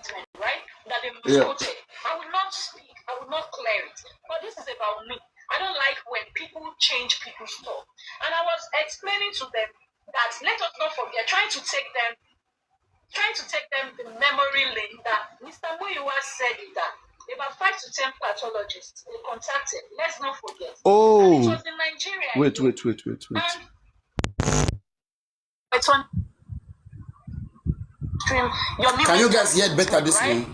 statement, right? That they misquoted. I will not speak, I will not clear it. But this is about me. I don't like when people change people's thought. And I was explaining to them that let us not forget, trying to take them the memory lane that Mr. Muyiwa said it that about 5 to 10 pathologists they contacted. Let's not forget. Oh, and it was in Nigeria. Wait. And it's on stream. Can you guys hear better this way?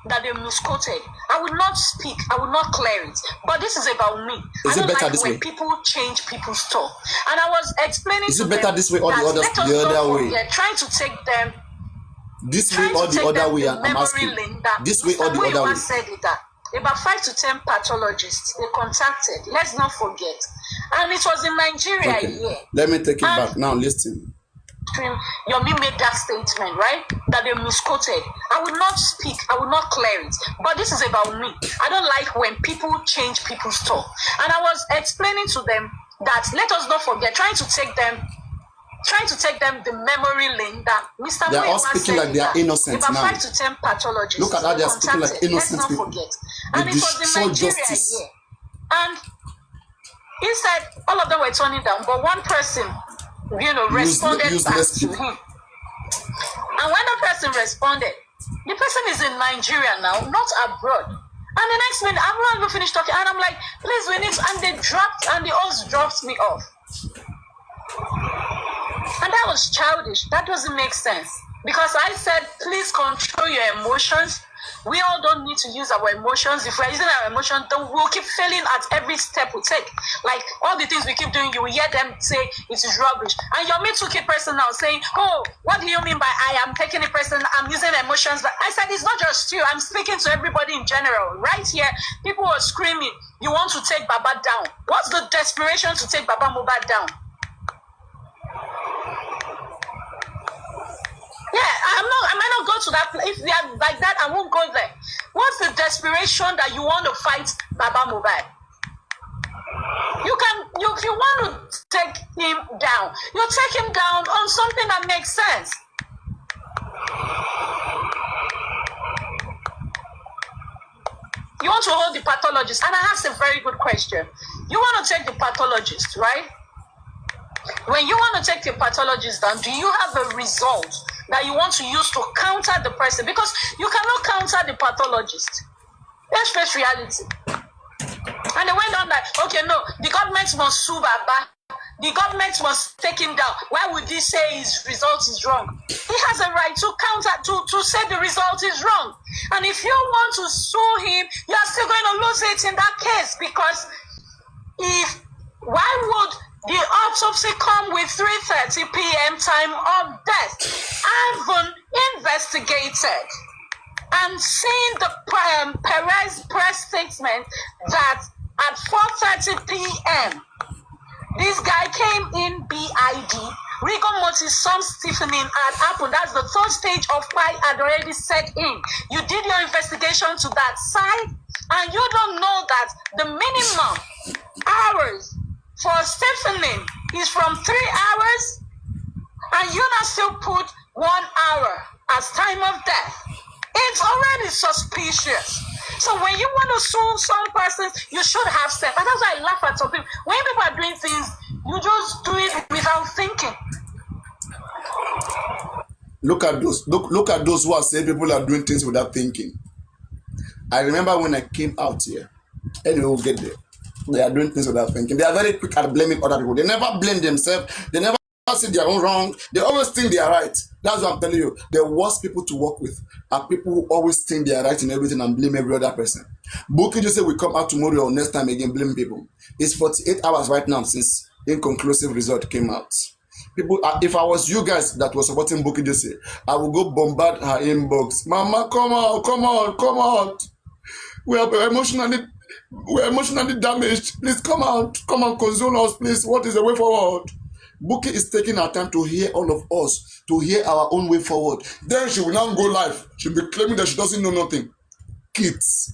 That they misquoted. I will not speak. I will not clear it. But this is about me. Is it better like this when way? People change people's thought. And I was explaining. Is it better this way or the other way? They're trying to take them. This way or the other way? I'm asking. This way or the other way? Said it that about 5 to 10 pathologists they contacted. Let's not forget. And it was in Nigeria. Okay. Yeah. Let me take it back now. Listen. Yomi made that statement, right? That they misquoted. I will not speak, I will not clear it. But this is about me. I don't like when people change people's thought. And I was explaining to them that let us not forget, trying to take them the memory lane that Mr. They are all speaking like they are innocent about now. 5 to 10 pathologists. Look at how they are speaking like innocent Let's not people. forget. And it was in Nigeria, justice. yeah. And instead, all of them were turning down, but one person responded back to him. And when the person responded, the person is in Nigeria now, not abroad. And the next minute, I'm not even finished talking, and I'm like, please, we need to, and they also dropped me off. And that was childish. That doesn't make sense. Because I said, please control your emotions. We all don't need to use our emotions. If we're using our emotions, then we'll keep failing at every step we take. Like all the things we keep doing, you will hear them say it is rubbish. And you're me took it personal, saying, oh, what do you mean by I am taking it personal? I'm using emotions. But I said, it's not just you. I'm speaking to everybody in general. Right here, people were screaming, you want to take Baba down. What's the desperation to take Baba MOHBAD down? Yeah, I might not go to that place. If they are like that, I won't go there. What's the desperation that you want to fight Baba MOHBAD? If you want to take him down, you take him down on something that makes sense. You want to hold the pathologist, and I asked a very good question. You want to take the pathologist, right? When you want to take the pathologist down, do you have a result that you want to use to counter the person? Because you cannot counter the pathologist. Let's face reality. And they went on like, okay, no, the government must sue Baba. The government must take him down. Why would he say his result is wrong? He has a right to counter, to say the result is wrong. And if you want to sue him, you are still going to lose it in that case. Because why would the autopsy come with 3:30 p.m. time of death? I've been investigated and seen the Perez press statement that at 4:30 p.m. this guy came in BID. Rigor mortis, some stiffening had happened. That's the third stage of pi had already set in. You did your investigation to that side, and you don't know that the minimum hours for stiffening is from 3 hours, and you not still put 1 hour as time of death. It's already suspicious. So when you want to sue some persons, you should have sense. And that's why I laugh at some people. When people are doing things, you just do it without thinking. Look at those who are saying people are doing things without thinking. I remember when I came out here. Anyway, we'll get there. They are doing things without thinking. They are very quick at blaming other people. They never blame themselves. They never say they are wrong. They always think they are right. That's what I'm telling you. The worst people to work with are people who always think they are right in everything and blame every other person. Bookie just say we come out tomorrow or next time again blame people. It's 48 hours right now since inconclusive result came out. People, if I was you guys that was supporting Bookie just say, I will go bombard her inbox. Mama, come out. We are emotionally damaged. Please come out, console us, please. What is the way forward? Bookie is taking her time to hear all of us, to hear our own way forward. Then she will now go live. She'll be claiming that she doesn't know nothing. Kids.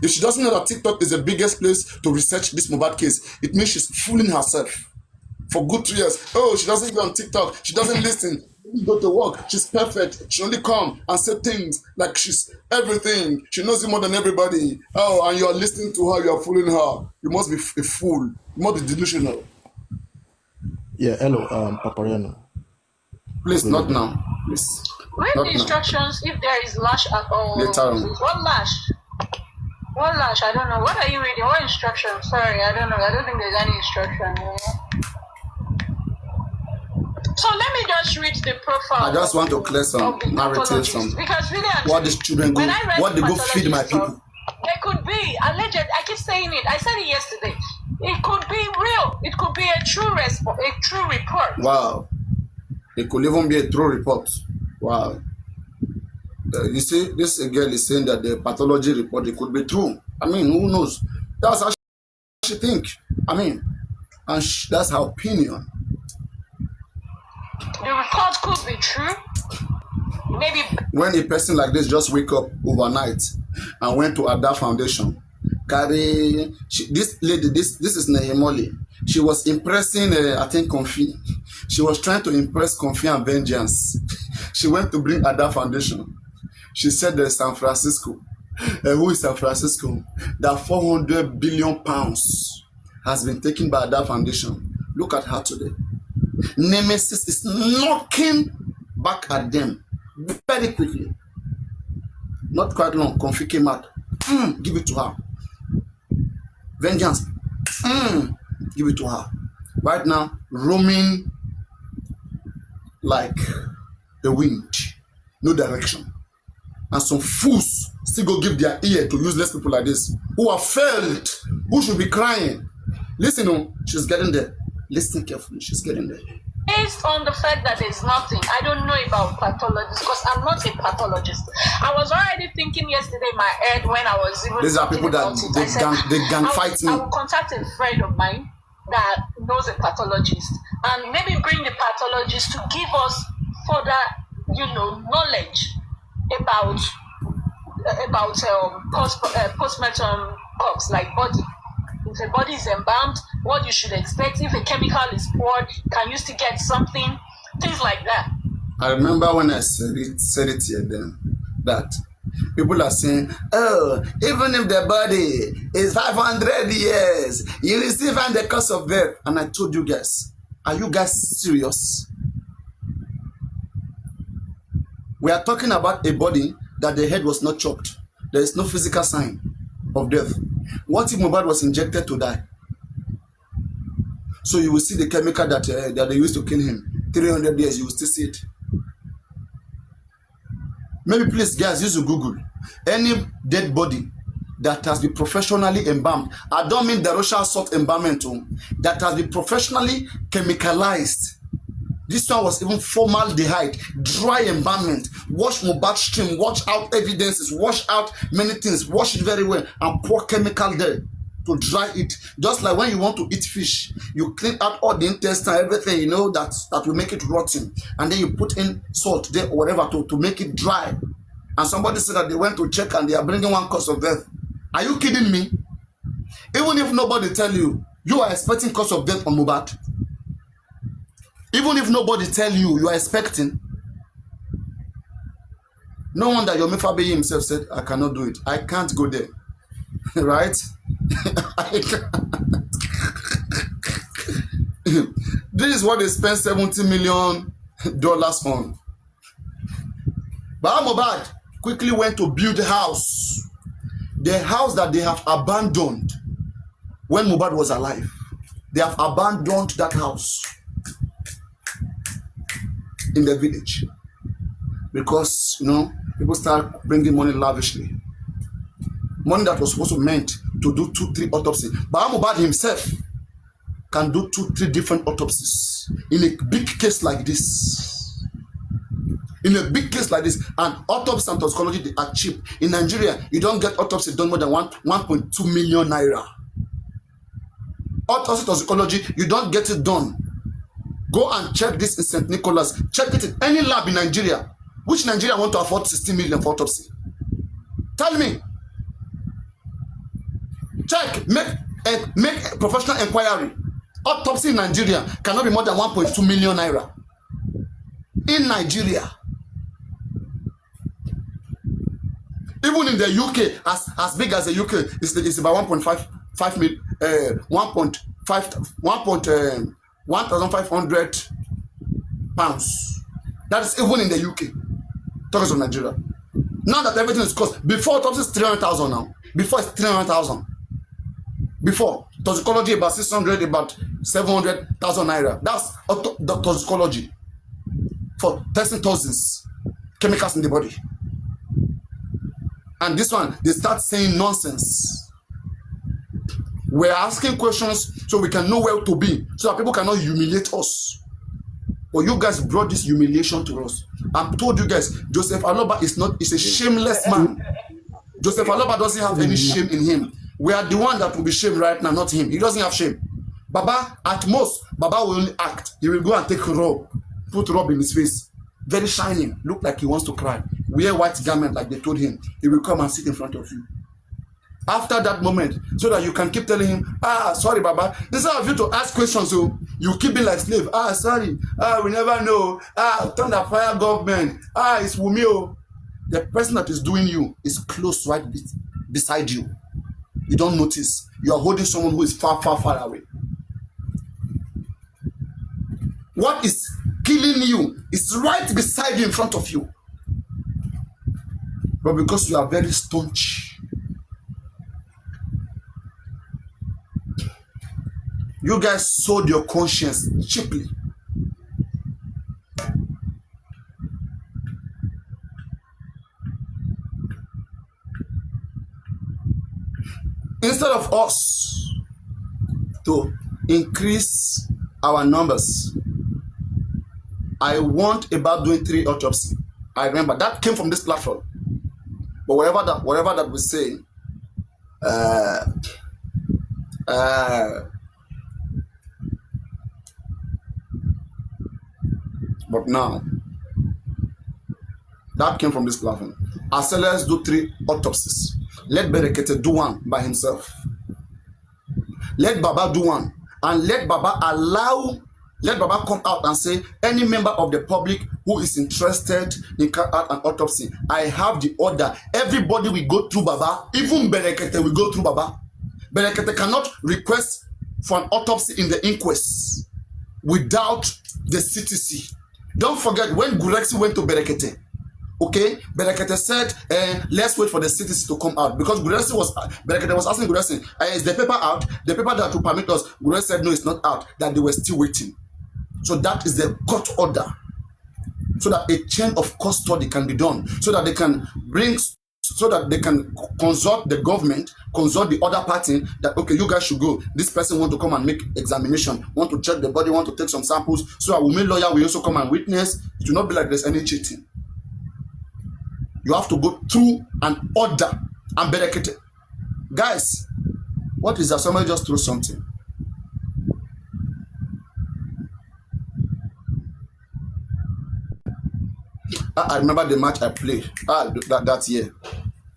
If she doesn't know that TikTok is the biggest place to research this MOHBAD case, it means she's fooling herself for good 2 years. Oh, she doesn't go on TikTok. She doesn't listen. go to work. She's perfect. She only come and say things like she's everything. She knows you more than everybody. Oh, and you're listening to her. You're fooling her. You must be a fool. You must be delusional. Yeah, hello, papariano. Please, not now. Please. Read Not the now. instructions if there is lash at all. Later on. What lash? What lash? I don't know. What are you reading? What instructions? Sorry, I don't know. I don't think there's any instruction. So let me just read the profile. I just want to clear some narratives from because really, actually, what these children go, what they go feed my people. There could be alleged. I keep saying it. I said it yesterday. It could be real. It could be a true report. Wow. It could even be a true report. Wow. You see, this girl is saying that the pathology report, it could be true. I mean, who knows? That's how she think. I mean, and that's her opinion. The report could be true. Maybe when a person like this just wake up overnight and went to Ada Foundation, this lady, this is Nehemoli. She was impressing, I think, Confi. She was trying to impress Confi and Vengeance. She went to bring Ada Foundation. She said there's San Francisco. Who is San Francisco? That 400 billion pounds has been taken by Ada Foundation. Look at her today. Nemesis is knocking back at them very quickly. Not quite long. Confi came out. Give it to her. Vengeance. Give it to her. Right now, roaming like the wind. No direction. And some fools still go give their ear to useless people like this who have failed, who should be crying. Listen, she's getting there. Listen carefully, she's getting there. Based on the fact that there's nothing, I don't know about pathologists because I'm not a pathologist. I was already thinking yesterday in my head when I was even these are people that they gang fight me. I will contact a friend of mine that knows a pathologist and maybe bring the pathologist to give us further, knowledge about postmortem corpse, like body. If a body is embalmed, what you should expect. If a chemical is poured, can you still get something? Things like that. I remember when I said it here then, that people are saying, oh, even if the body is 500 years, you will still find the cause of death. And I told you guys, are you guys serious? We are talking about a body that the head was not chopped. There is no physical sign of death. What if MOHBAD was injected to die? So you will see the chemical that they used to kill him. 300 years, you will still see it. Maybe please, guys, use Google. Any dead body that has been professionally embalmed. I don't mean the Russian salt embalmment, that has been professionally chemicalized. This one was even formaldehyde, dry embalmment. Wash MOHBAD stream, wash out evidences, wash out many things, wash it very well, and pour chemical there to dry it. Just like when you want to eat fish, you clean out all the intestine, everything, that will make it rotten. And then you put in salt there or whatever to make it dry. And somebody said that they went to check and they are bringing one cause of death. Are you kidding me? Even if nobody tell you, you are expecting cause of death on MOHBAD. Even if nobody tell you, you are expecting. No wonder Yomi Fabiyi himself said, I cannot do it. I can't go there. Right? I can't. This is what they spent $70 million on. But MOHBAD quickly went to build a house. The house that they have abandoned when MOHBAD was alive. They have abandoned that house in the village because people start bringing money lavishly, money that was also meant to do 2-3 autopsies. But MOHBAD himself can do 2-3 different autopsies in a big case like this. In a big case like this, and autopsy and toxicology, they are cheap. In Nigeria, you don't get autopsy done more than 1.2 million naira. Autopsy toxicology, you don't get it done. Go and check this in St. Nicholas. Check it in any lab in Nigeria. Which Nigeria want to afford 60 million for autopsy? Tell me. Check. Make a professional inquiry. Autopsy in Nigeria cannot be more than 1.2 million naira. in Nigeria. Even in the UK, as big as the UK, it's about 1.5 million, 1,500 pounds. That is even in the UK. Talking of Nigeria. Now that everything is cost, before autopsy is 300,000 now. Before it's 300,000. Before toxicology about 600, about 700,000 naira. That's the toxicology for testing toxins, chemicals in the body. And this one, they start saying nonsense. We're asking questions so we can know where to be, so that people cannot humiliate us. But you guys brought this humiliation to us. I've told you guys, Joseph Aloba is a shameless man. Joseph Aloba doesn't have any shame in him. We are the one that will be shamed right now, not him. He doesn't have shame. Baba, at most, Baba will only act. He will go and take robe, put robe in his face. Very shining, look like he wants to cry. Wear white garment like they told him. He will come and sit in front of you. After that moment, so that you can keep telling him, sorry, Baba. This is how you to ask questions, so you keep being like slave. Sorry. We never know. Thunder fire government. It's Wumio. The person that is doing you is close right beside you. You don't notice. You are holding someone who is far, far, far away. What is killing you is right beside you, in front of you. But because you are very staunch, you guys sold your conscience cheaply. Instead of us to increase our numbers, I want about doing 3 autopsy. I remember that came from this platform. But whatever that we say, but now that came from this platform. I said let's do 3 autopsies. Let Berekete do one by himself. Let Baba do one, and let Baba come out and say, any member of the public who is interested in carrying out an autopsy, I have the order. Everybody will go through Baba. Even Berekete will go through Baba. Berekete cannot request for an autopsy in the inquest without the CTC. Don't forget when Gurexi went to Berekete. Okay, Berekete said, let's wait for the CTC to come out, because Berekete was asking Gurexi, is the paper out? The paper that will permit us. Gurexi said, no, it's not out, that they were still waiting. So that is the court order, so that a chain of custody can be done, so that they can consult the government, consult the other party, that, okay, you guys should go. This person want to come and make examination, want to check the body, want to take some samples, so our women lawyer will also come and witness. It will not be like there's any cheating. You have to go through an order and Berekete. Guys, what is that? Somebody just threw something. I remember the match I played that year.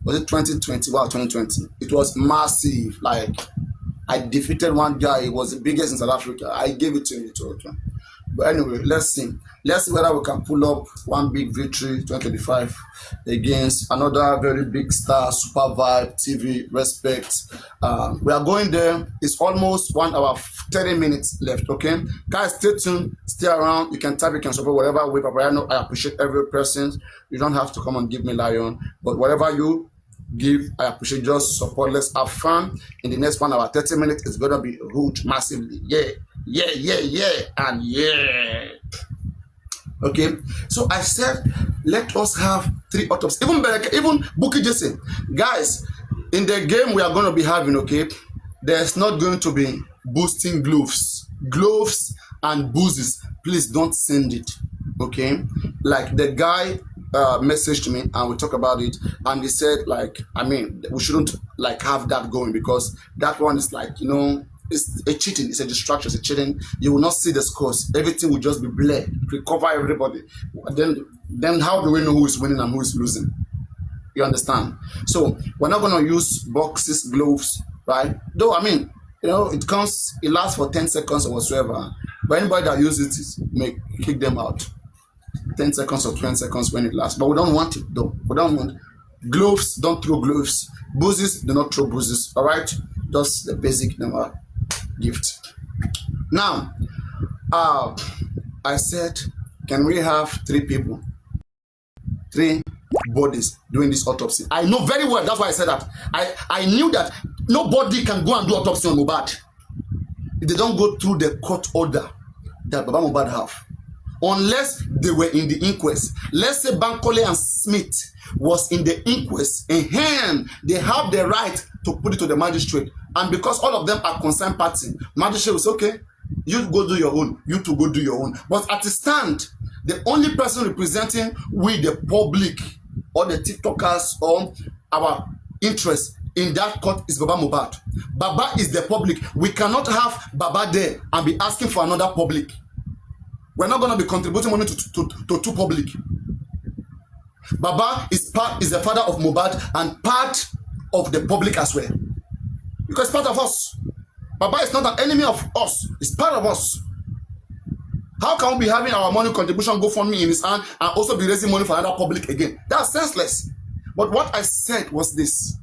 Was it 2020? Wow, 2020. It was massive. Like, I defeated one guy. He was the biggest in South Africa. I gave it to him. But anyway, let's see. Let's see whether we can pull up one big victory 2025 against another very big star, Super Vibe TV, Respect. We are going there. It's almost 1 hour, 30 minutes left, okay? Guys, stay tuned, stay around. You can type, you can support whatever way, papariano. I appreciate every person. You don't have to come and give me lion, but whatever you give, I appreciate. Just support. Let's have fun. In the next 1 hour, 30 minutes, it's gonna be huge, massively. And yeah. Okay, so I said, let us have 3 autopsies. Even Buki Jesse, guys, in the game we are going to be having, okay, there's not going to be boosting gloves and boozes. Please don't send it, okay? Like the guy messaged me and we talk about it, and he said, like, I mean, we shouldn't like have that going, because that one is like, you know, it's a cheating, it's a distraction, it's a cheating. You will not see the scores. Everything will just be blurred. Recover everybody. Then how do we know who is winning and who is losing? You understand? So we're not going to use boxes, gloves, right? Though, I mean, you know, it lasts for 10 seconds or whatsoever. But anybody that uses it, kick them out. 10 seconds or 20 seconds when it lasts. But we don't want it though. We don't want gloves, don't throw gloves. Bruises, do not throw bruises. Alright? Just the basic number gift. Now, I said, can we have 3 people? 3 bodies doing this autopsy. I know very well, that's why I said that. I knew that nobody can go and do autopsy on Mohbad if they don't go through the court order that Baba Mohbad have. Unless they were in the inquest. Let's say Bankole and Smith was in the inquest, and they have the right to put it to the magistrate. And because all of them are concerned party, magistrate will say, okay, you go do your own, you two go do your own. But at the stand, the only person representing we, the public, or the TikTokers, or our interest in that court is Baba Mohbad. Baba is the public. We cannot have Baba there and be asking for another public. We're not going to be contributing money to 2 public. Baba is the father of Mohbad and part of the public as well. Because part of us. Baba is not an enemy of us. It's part of us. How can we be having our money contribution go fund me in his hand and also be raising money for another public again? That's senseless. But what I said was this.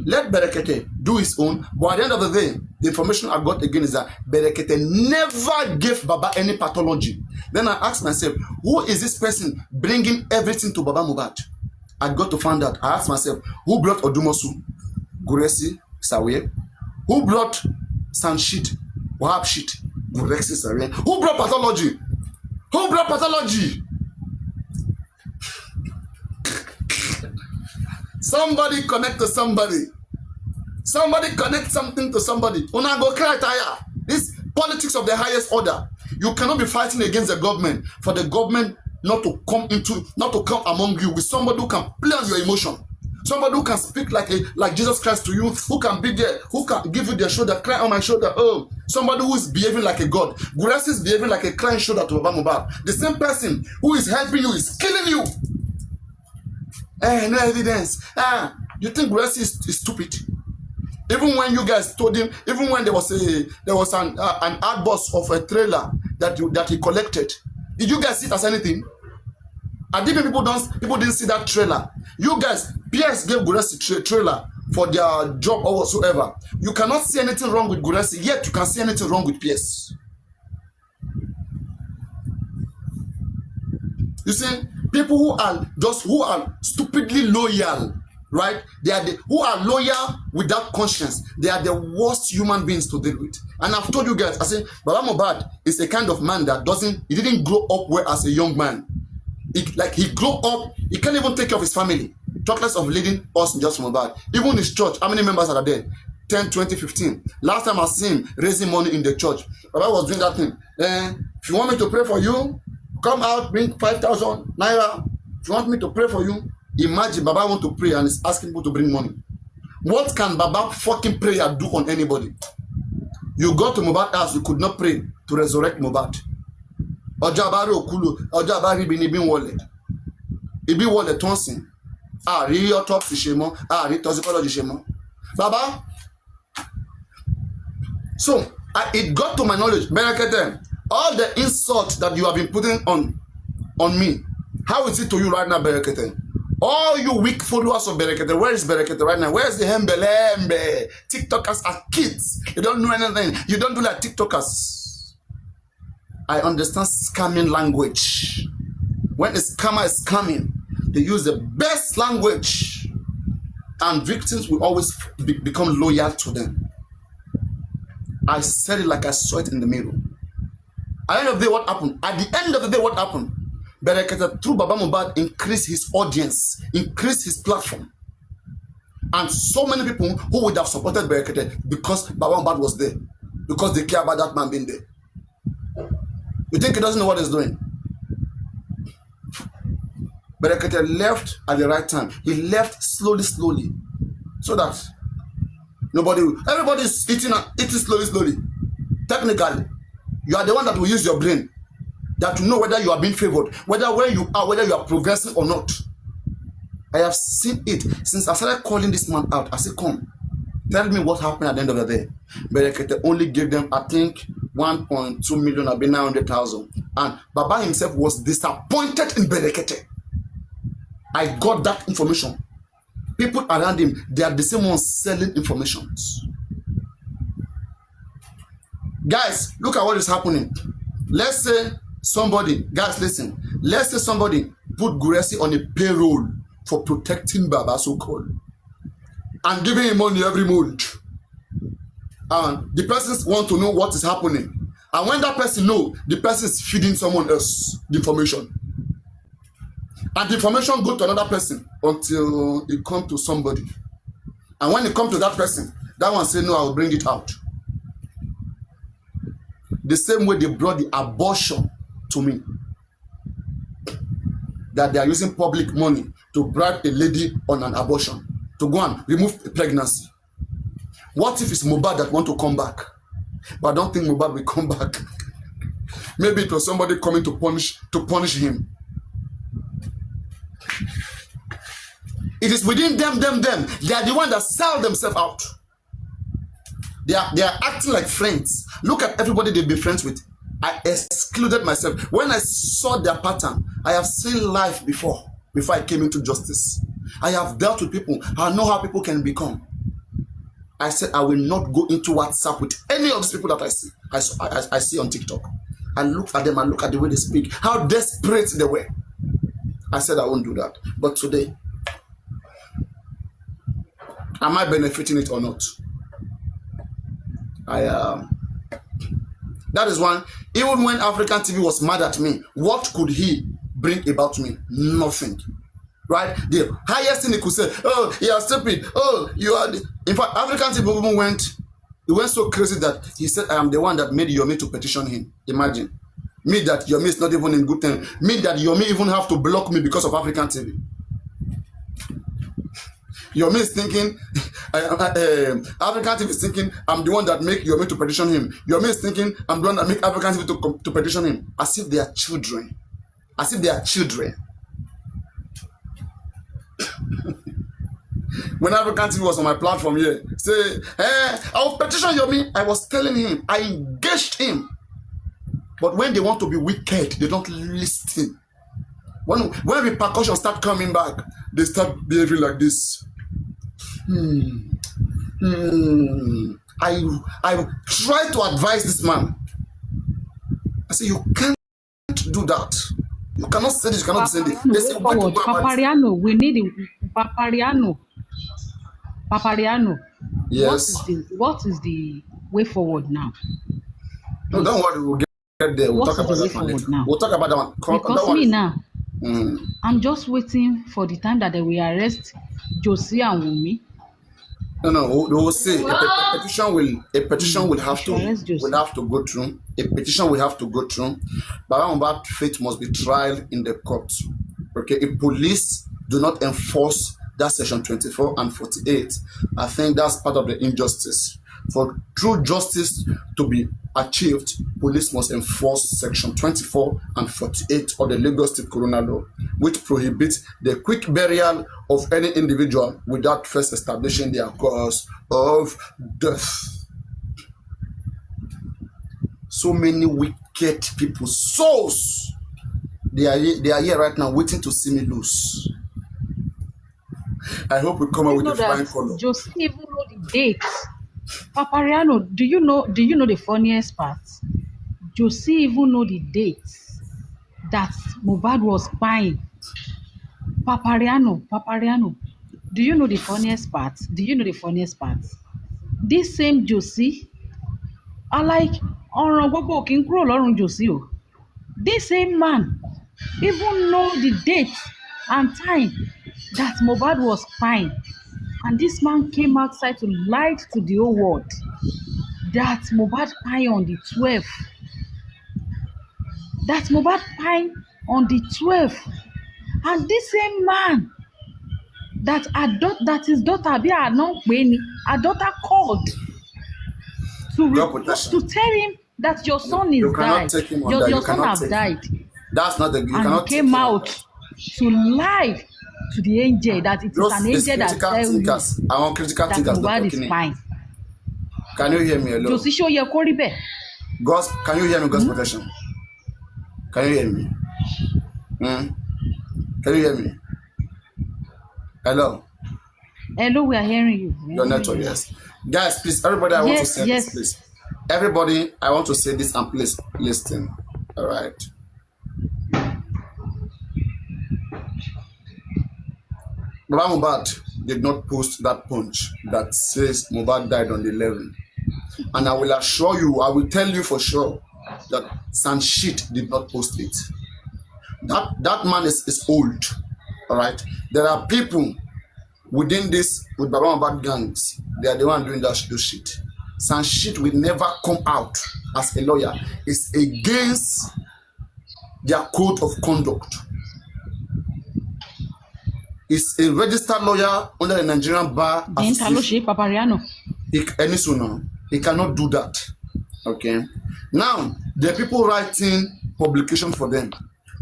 Let Berekete do his own, but at the end of the day, the information I got again is that Berekete never gave Baba any pathology. Then I asked myself, who is this person bringing everything to Baba Mohbad? I got to find out. I asked myself, who brought Odumosu, Guresi, Sawe? Who brought Sanshit, Wahab Shit, Guresi, Sawe? Who brought pathology? Who brought pathology? Somebody connect to somebody. Somebody connect something to somebody. Una go cry tire. This politics of the highest order. You cannot be fighting against the government for the government not to come among you with somebody who can play on your emotion. Somebody who can speak like Jesus Christ to you, who can be there, who can give you their shoulder, cry on my shoulder. Oh, somebody who is behaving like a god. Guresi is behaving like a crying shoulder to Baba Mohbad. The same person who is helping you is killing you. No evidence. You think Guresi is stupid? Even when you guys told him, even when there was an outburst of a trailer that he collected, did you guys see it as anything? I think people didn't see that trailer. You guys, PS gave Guresi trailer for their job or whatsoever. You cannot see anything wrong with Guresi, yet you can see anything wrong with PS. You see, people who are stupidly loyal, right? Who are loyal without conscience. They are the worst human beings to deal with. And I've told you guys, I say, Baba Mohbad is a kind of man that he didn't grow up well as a young man. He grew up, he can't even take care of his family. Talk less of leading us just Mohbad. Even his church, how many members are there? 10, 20, 15. Last time I see him raising money in the church, Baba was doing that thing. If you want me to pray for you, come out, bring 5,000 naira. If you want me to pray for you, imagine Baba want to pray and is asking people to bring money. What can Baba fucking prayer do on anybody? You go to Mohbad house, you could not pray to resurrect Mohbad. Ojabari okulu, Ojabari bini bin wole. Ibi wole tonsin. Ri autopsy shemo, ri toxicology shemo. Baba. So, it got to my knowledge, Berekete, all the insults that you have been putting on me, how is it to you right now, Berekete? All you weak followers of Berekete, where is Berekete right now? Where is the Hembelembe? TikTokers are kids. You don't know anything. You don't do like TikTokers. I understand scamming language. When a scammer is scamming, they use the best language, and victims will always become loyal to them. I said it like I saw it in the mirror. At the end of the day, what happened? At the end of the day, what happened? Berekete, through Baba Mohbad, increased his audience, increased his platform. And so many people who would have supported Berekete because Baba Mohbad was there, because they care about that man being there. You think he doesn't know what he's doing? Berekete left at the right time. He left slowly, so that everybody is eating slowly. Technically, you are the one that will use your brain, that will know whether you are being favored, whether where you are progressing or not. I have seen it since I started calling this man out. I said, come, tell me what happened at the end of the day. Berekete only gave them, I think, 1.2 million, I've been 900,000. And Baba himself was disappointed in Berekete. I got that information. People around him, they are the same ones selling informations. Guys, look at what is happening. Let's say somebody, guys, listen. Let's say somebody put Guresi on a payroll for protecting Baba, so-called, and giving him money every month. And the persons want to know what is happening. And when that person knows, the person is feeding someone else the information. And the information goes to another person until it comes to somebody. And when it comes to that person, that one say, no, I will bring it out. The same way they brought the abortion to me. That they are using public money to bribe a lady on an abortion to go and remove a pregnancy. What if it's MOHBAD that want to come back? But I don't think MOHBAD will come back. Maybe it was somebody coming to punish him. It is within them. They are the one that sell themselves out. They are acting like friends. Look at everybody they've been friends with. I excluded myself. When I saw their pattern, I have seen life before I came into justice. I have dealt with people. I know how people can become. I said I will not go into WhatsApp with any of these people that I see on TikTok. I look at them, I look at the way they speak, how desperate they were. I said I won't do that. But today, am I benefiting it or not? I am. That is one. Even when African TV was mad at me, what could he bring about me? Nothing. Right? The highest thing he could say, oh, you are stupid. Oh, you are. In fact, African TV went so crazy that he said, I am the one that made Yomi to petition him. Imagine. Me that Yomi is not even in good time. Me that Yomi even have to block me because of African TV. Yomi is thinking, African TV is thinking, I'm the one that make Yomi to petition him. Yomi is thinking, I'm the one that make African TV to petition him. As if they are children. As if they are children. When African TV was on my platform here, say, I will petition Yomi. I was telling him, I engaged him. But when they want to be wicked, they don't listen. When repercussions start coming back, they start behaving like this. I try to advise this man. I say, you can't do that. You cannot say this, you cannot say this. They say, Papariano, we need it. Papariano. Yes. What is the way forward now? No, don't worry, we'll get there. We'll talk about that one later. We'll talk about that one. Because me now, I'm just waiting for the time that they will arrest Josie and Wumi. No, we will say a petition will have to go through. A petition will have to go through. But faith must be tried in the court. Okay, if police do not enforce that section 24 and 48, I think that's part of the injustice. For true justice to be achieved, police must enforce section 24 and 48 of the Lagos State Coroner Law, which prohibits the quick burial of any individual without first establishing their cause of death. So many wicked people, souls, they are here right now waiting to see me loose. I hope we come out with a flying color. Just even know the date. Papariano, do you know the funniest part? Josie even know the dates that MOHBAD was buying. Papariano, do you know the funniest part? This same Josie, I like Josie. This same man even know the date and time that MOHBAD was buying. And this man came outside to lie to the whole world that MOHBAD pie on the 12th. That MOHBAD pie on the 12th. And this same man that his daughter her daughter called to tell him that your son is died. Your son has died. That's not the you and cannot he came out to lie to the angel that it is an angel that tells you that MOHBAD is fine. Can you hear me alone? Josie show your Koribe. Can you hear me, God's protection? Can you hear me? Hmm? Can you hear me? Hello? Hello, we are hearing you. We are Your hearing network, you. yes. Guys, please, everybody, I want to Yes, say this, yes. please. Everybody, I want to say this and please listen. All right. Baba Mohbad did not post that punch that says Mohbad died on the 11th. And I will assure you, I will tell you for sure that Sanshit did not post it. That man is old. All right. There are people within this with Baba Mohbad gangs. They are the one doing that shit. Sanshit will never come out as a lawyer. It's against their code of conduct. Is a registered lawyer under the Nigerian Bar Then Association. Taloshi Papariano. He cannot do that. Okay. Now, the people writing publication for them.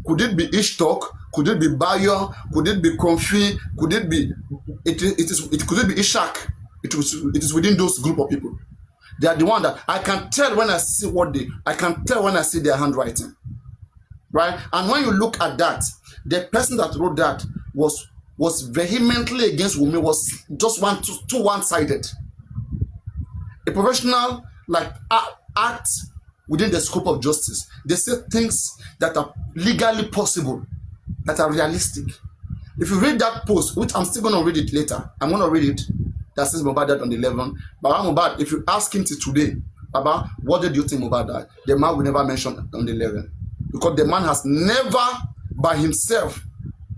Could it be Ishtalk? Could it be Bayo? Could it be Comfy? Could it be could it be Ishak? It is within those group of people. They are the one that I can tell when I see I can tell when I see their handwriting. Right? And when you look at that, the person that wrote that was vehemently against Wunmi, was just too one-sided. A professional like act within the scope of justice. They say things that are legally possible, that are realistic. If you read that post, which I'm still going to read it later, I'm going to read it, that says Mohbad died on the 11th. Baba Mohbad, if you ask him to today, Baba, what did you think Mohbad died? The man will never mention on the 11th. Because the man has never by himself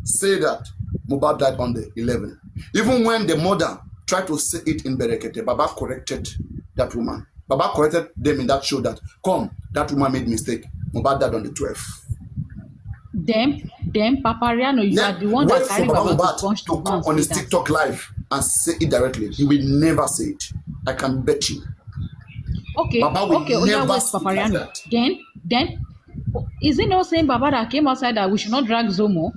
said that Mohbad died on the 11th. Even when the mother tried to say it in Berekete, Baba corrected that woman. Baba corrected them in that show that, come, that woman made mistake. Mohbad died on the 12th. Them Papariano, you are the one that carried Baba to punch to come on his TikTok live and say it directly. He will never say it. I can bet you. Okay, Baba will okay, never wait, Papariano. Then, is it not saying Baba that came outside that we should not drag Zomo?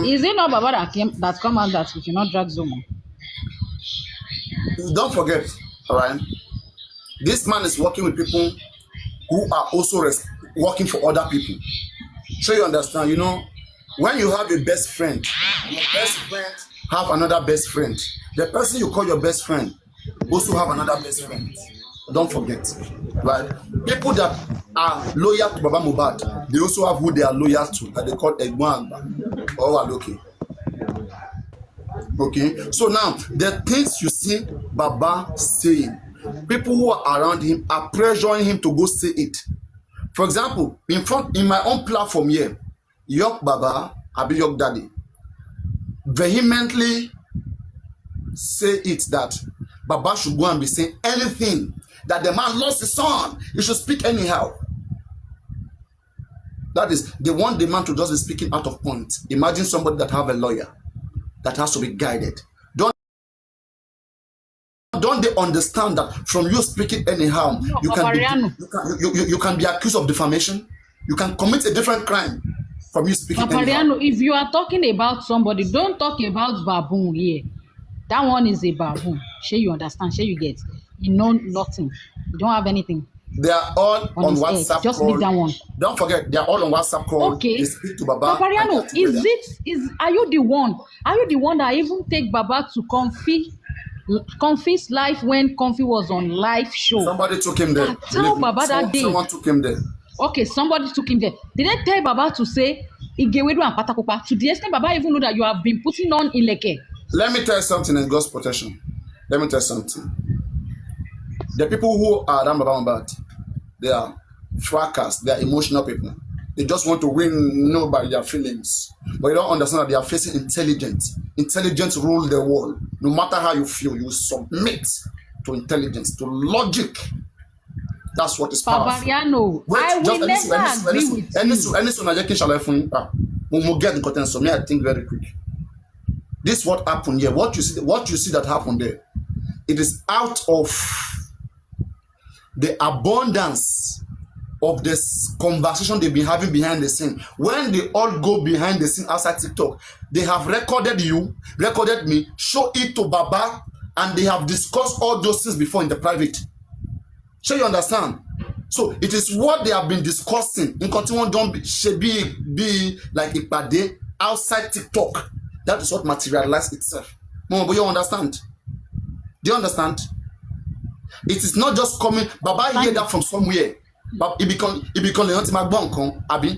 Is it not Baba that come out that we should not drag Zomo? Don't forget, all right, this man is working with people who are also working for other people. So you understand, you know, when you have a best friend, your best friend have another best friend. The person you call your best friend also have another best friend. Don't forget, right? People that are loyal to Baba Mohbad, they also have who they are loyal to, that they call Egwangba or Aloke. Okay, so now the things you see Baba saying, people who are around him are pressuring him to go say it. For example, in my own platform here, Yok Baba, Abi Yok Daddy, vehemently say it that Baba should go and be saying anything, that the man lost his son, he should speak anyhow. That is, they want the man to just be speaking out of point. Imagine somebody that have a lawyer that has to be guided. Don't they understand that from you speaking anyhow, No, you can be accused of defamation? You can commit a different crime from you speaking anyhow. If you are talking about somebody, don't talk about baboon here. That one is a baboon. Sure you understand, sure you get. You know nothing. You don't have anything. They are all on WhatsApp Just call. leave that one. Don't forget, they are all on WhatsApp call. Okay. They speak to Baba. Papariano, are you the one? Are you the one that even take Baba to Comfy's life when Comfy was on live show? Somebody took him there. Tell Baba that day. Someone took him there. Okay, somebody took him there. Did they tell Baba to say Igewedu and Patakopa? To the extent Baba even know that you have been putting on Ileke. Let me tell you something in God's protection. Let me tell you something. The people who are around Baba Mohbad, they are fracas, they are emotional people. They just want to win, by their feelings. But you don't understand that they are facing intelligence. Intelligence rule the world. No matter how you feel, you submit to intelligence, to logic. That's what is powerful. Papariano, I will never agree with you. I think very quick. This is what happened here. What you see that happened there, it is out of the abundance of this conversation they've been having behind the scene. When they all go behind the scene outside TikTok, they have recorded me, show it to Baba, and they have discussed all those things before in the private. So you understand? So it is what they have been discussing. In continue, don't should be like ìpàdé outside TikTok. That is what materialized itself. Mama, but you understand? Do you understand? It is not just coming. Baba hear that from somewhere. But it become the ultimate bonk, Abi.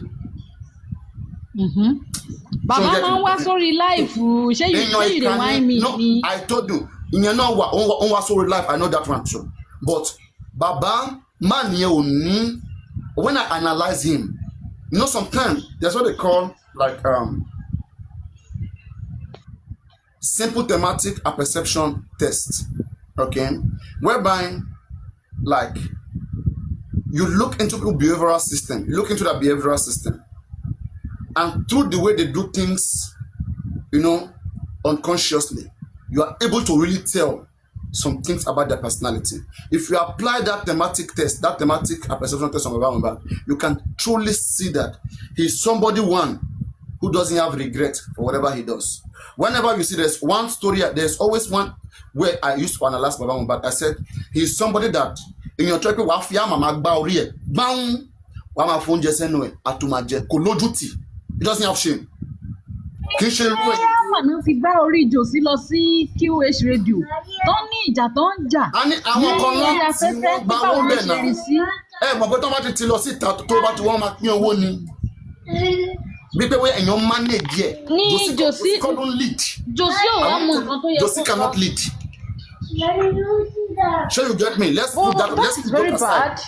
Baba máa ń wá sórí life ṣé you dey whine me. No, I told you. Ìyẹn náà wà on wá sórí life. I know that one too. But Baba man yẹn ò ní. When I analyze him, you know, sometimes there's what they call like simple thematic apperception test. Okay, whereby like you look into people's behavioral system, you look into that behavioral system, and through the way they do things, you know, unconsciously, you are able to really tell some things about their personality. If you apply that thematic test, that thematic perception test on Baba, you can truly see that he's somebody one who doesn't have regret for whatever he does. Whenever you see there's one story, there's always one where I used to analyze Baba, but I said he's somebody that in your therapy wa fi mama gba ori e bang wa ma fun je senu e atumaje ko lojuti. He doesn't have shame. Kì í ṣe irú ẹ̀. Màmá fi gbá orí Jòsí lọ sí QH radio tó ní ìjà tó ń jà. A ní àwọn kan náà tí wọ́n gbá wọn bẹ̀ náà. Ẹ mọ̀ pé tó bá ti lọ síta tó bá ti wọ́n máa pín owó ni. Bí pé èèyàn manage ẹ̀. Ní Jòsí couldn't lead. Jòsí ò wá mọ nǹkan tó yẹ kó Jòsí cannot lead. Sure you get me? Let's put that. Let's put that aside.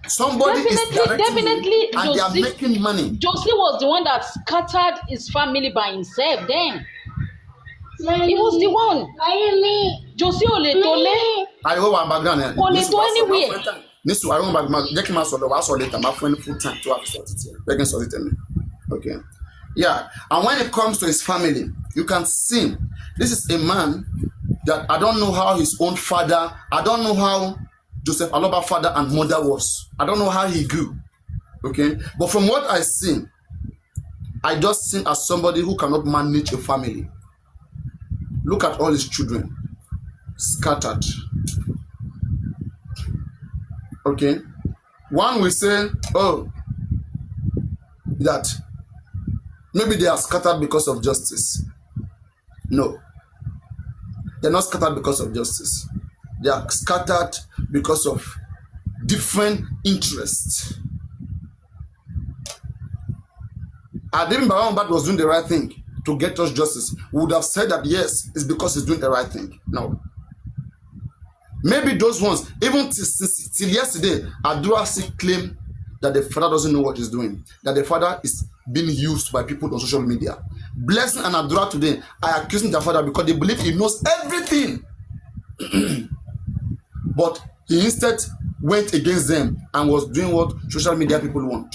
Somebody is directing you, and they are making money. Jòsí was the one that scattered his family by himself then. He was the one. Jòsí ò lè tó lé. Ariwo wa background yẹn. Kò lè tó anywhere. Nisu ariwo background. Jẹ́ kí n máa sọ̀rọ̀ wá sọ̀rọ̀ later. Máa fún ẹni full time to have sort it here. Jẹ́ kí n sort it here. Okay. Yeah. And when it comes to his family, you can see this is a man that I don't know how his own father, I don't know how Joseph Aloba's father and mother was. I don't know how he grew. Okay. But from what I see, I just see as somebody who cannot manage a family. Look at all his children scattered. Okay. One will say, oh, that maybe they are scattered because of justice. No. They're not scattered because of justice. They are scattered because of different interests. I think Baba MOHBAD was doing the right thing to get us justice. We would have said that yes, it's because he's doing the right thing. No. Maybe those ones, even till yesterday, Adura still claim that the father doesn't know what he's doing, that the father is being used by people on social media. Blessing and Adura today are accusing their father because they believe he knows everything. But he instead went against them and was doing what social media people want.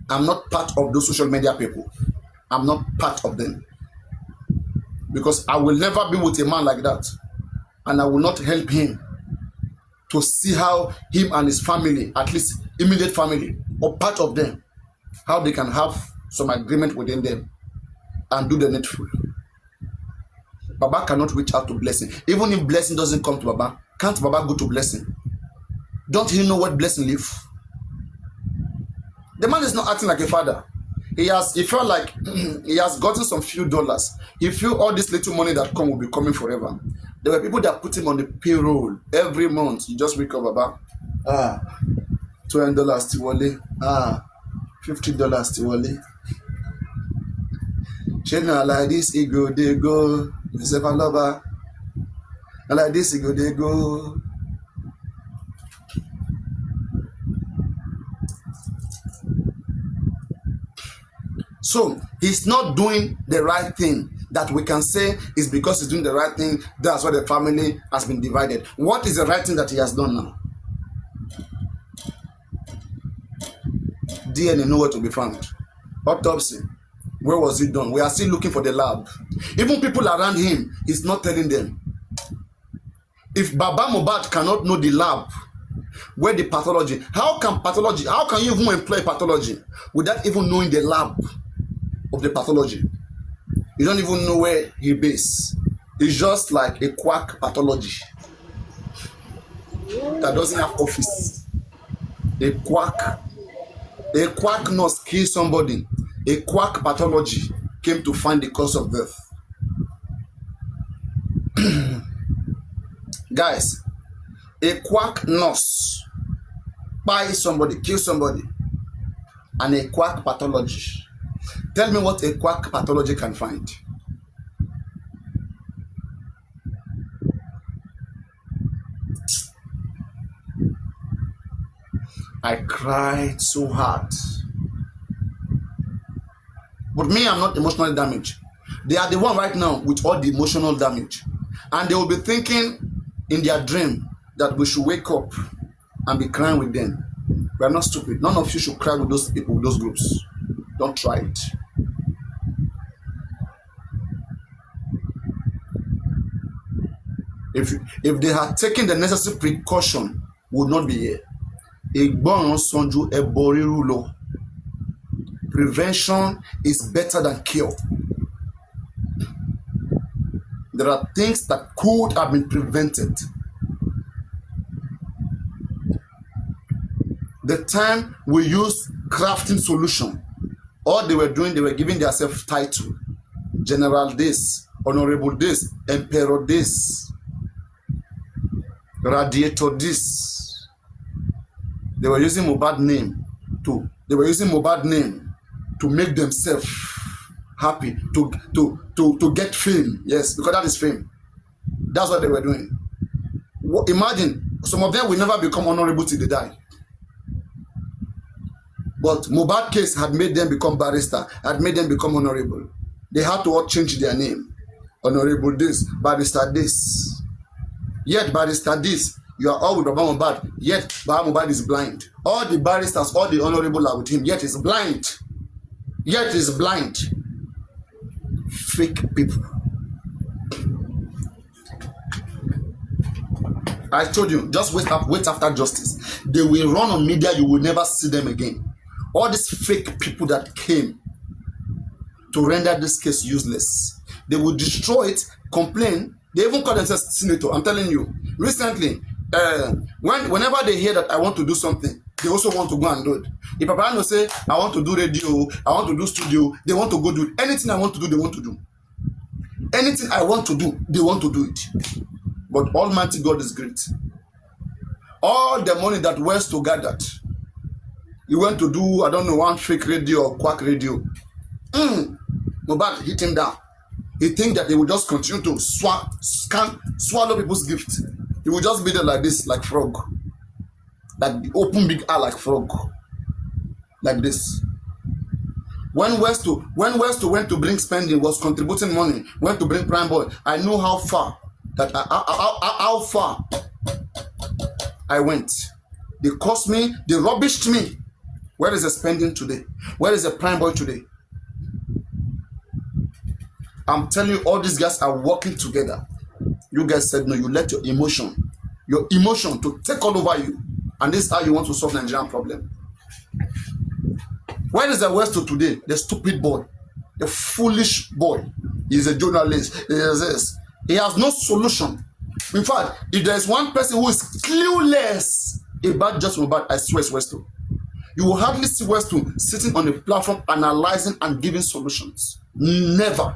I'm not part of those social media people. I'm not part of them. Because I will never be with a man like that. And I will not help him to see how him and his family, at least immediate family, or part of them, how they can have some agreement within them and do the needful. Baba cannot reach out to Blessing. Even if Blessing doesn't come to Baba, can't Baba go to Blessing? Don't he know what Blessing live? The man is not acting like a father. He felt like he has gotten some few dollars. He feel all this little money that come will be coming forever. There were people that put him on the payroll every month. You just wake up, Baba. $20 Tiwale. $50 Tiwale. She now like this, he go, they go. Yourself a lover. And like this, he go, they go. So he's not doing the right thing that we can say is because he's doing the right thing. That's why the family has been divided. What is the right thing that he has done now? DNA nowhere to be found. Autopsy. Where was it done? We are still looking for the lab. Even people around him, he's not telling them. If Baba MOHBAD cannot know the lab, where the pathology, how can you even employ pathology without even knowing the lab of the pathology? You don't even know where he base. It's just like a quack pathology that doesn't have office. A quack nurse killed somebody. A quack pathology came to find the cause of death. Guys, a quack nurse buy somebody, kill somebody, and a quack pathology. Tell me what a quack pathology can find. I cried so hard. But me, I'm not emotionally damaged. They are the one right now with all the emotional damage. And they will be thinking in their dream that we should wake up and be crying with them. We are not stupid. None of you should cry with those people, with those groups. Don't try it. If they had taken the necessary precaution, we would not be here. Prevention is better than cure. There are things that could have been prevented. The time we used crafting solution, all they were doing, they were giving themselves title. General this, Honorable this, Emperor this, Radiator this. They were using MOHBAD name to make themselves happy, to get fame. Yes, because that is fame. That's what they were doing. Imagine, some of them will never become honorable till they die. But MOHBAD case had made them become barrister, had made them become honorable. They had to all change their name. Honorable this, barrister this. Yet barrister this, you are all with Baba MOHBAD, yet Baba MOHBAD is blind. All the barristers, all the honorable are with him, yet he's blind. Yet he's blind. Fake people. I told you, just wait after justice. They will run on media, you will never see them again. All these fake people that came to render this case useless, they will destroy it, complain. They even call themselves senator. I'm telling you, recently, whenever they hear that I want to do something, they also want to go and do it. If papariano say I want to do radio, I want to do studio, they want to go do it. Anything I want to do, they want to do. Anything I want to do, they want to do it. But Almighty God is great. All the money that Westo gathered, he went to do, I don't know, one fake radio or quack radio. MOHBAD hit him down. He think that they will just continue to swallow people's gifts. He will just be there like this, like frog. Like the open big eye like frog. Like this. When Westo went to bring spending, was contributing money, went to bring Prime Boy, I know how far I went. They cost me, they rubbished me. Where is the spending today? Where is the Prime Boy today? I'm telling you, all these guys are working together. You guys said no, you let your emotion to take all over you. And this is how you want to solve the Nigerian problem. Where is the Westo today? The stupid boy, the foolish boy. He's a journalist. He has no solution. In fact, if there is one person who is clueless about just MOHBAD, I swear it's Westo. You will hardly see Westo sitting on a platform analyzing and giving solutions. Never.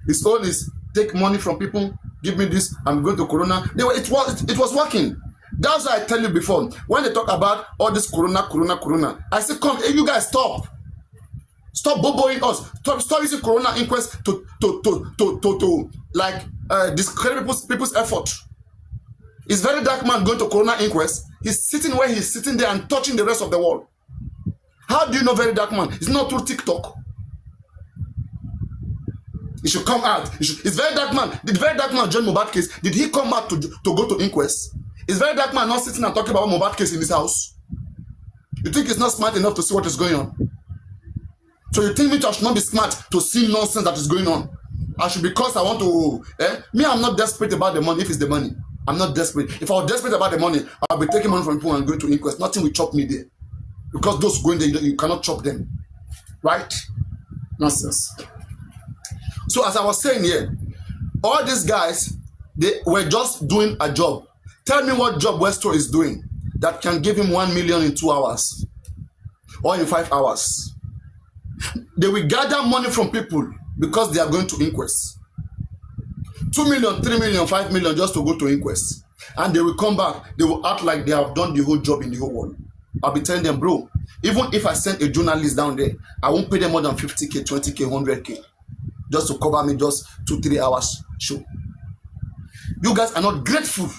His own is take money from people, give me this, I'm going to Corona. It was working. That's why I tell you before, when they talk about all this Corona, I say, come, hey, you guys, stop. Stop boboing us. Stop using Corona inquest to discredit people's effort. Is very dark man going to Corona inquest? He's sitting where he's sitting there and touching the rest of the world. How do you know very dark man? It's not through TikTok. He should come out. It's very dark man. Did very dark man join MOHBAD case? Did he come out to go to inquest? Is very dark man not sitting and talking about MOHBAD case in his house? You think he's not smart enough to see what is going on? So you think me I should not be smart to see nonsense that is going on? I should, because I want to, me, I'm not desperate about the money if it's the money. I'm not desperate. If I was desperate about the money, I'll be taking money from people and going to inquest. Nothing will chop me there. Because those going there, you cannot chop them. Right? Nonsense. So as I was saying here, all these guys, they were just doing a job. Tell me what job Westo is doing. that can give him 1 million in 2 hours or in 5 hours. They will gather money from people because they are going to inquest. 2 million, 3 million, 5 million just to go to inquest. And they will come back. They will act like they have done the whole job in the whole world. I'll be telling them, bro, even if I send a journalist down there, I won't pay them more than 50K, 20K, 100K just to cover me just 2-3 hours show. You guys are not grateful.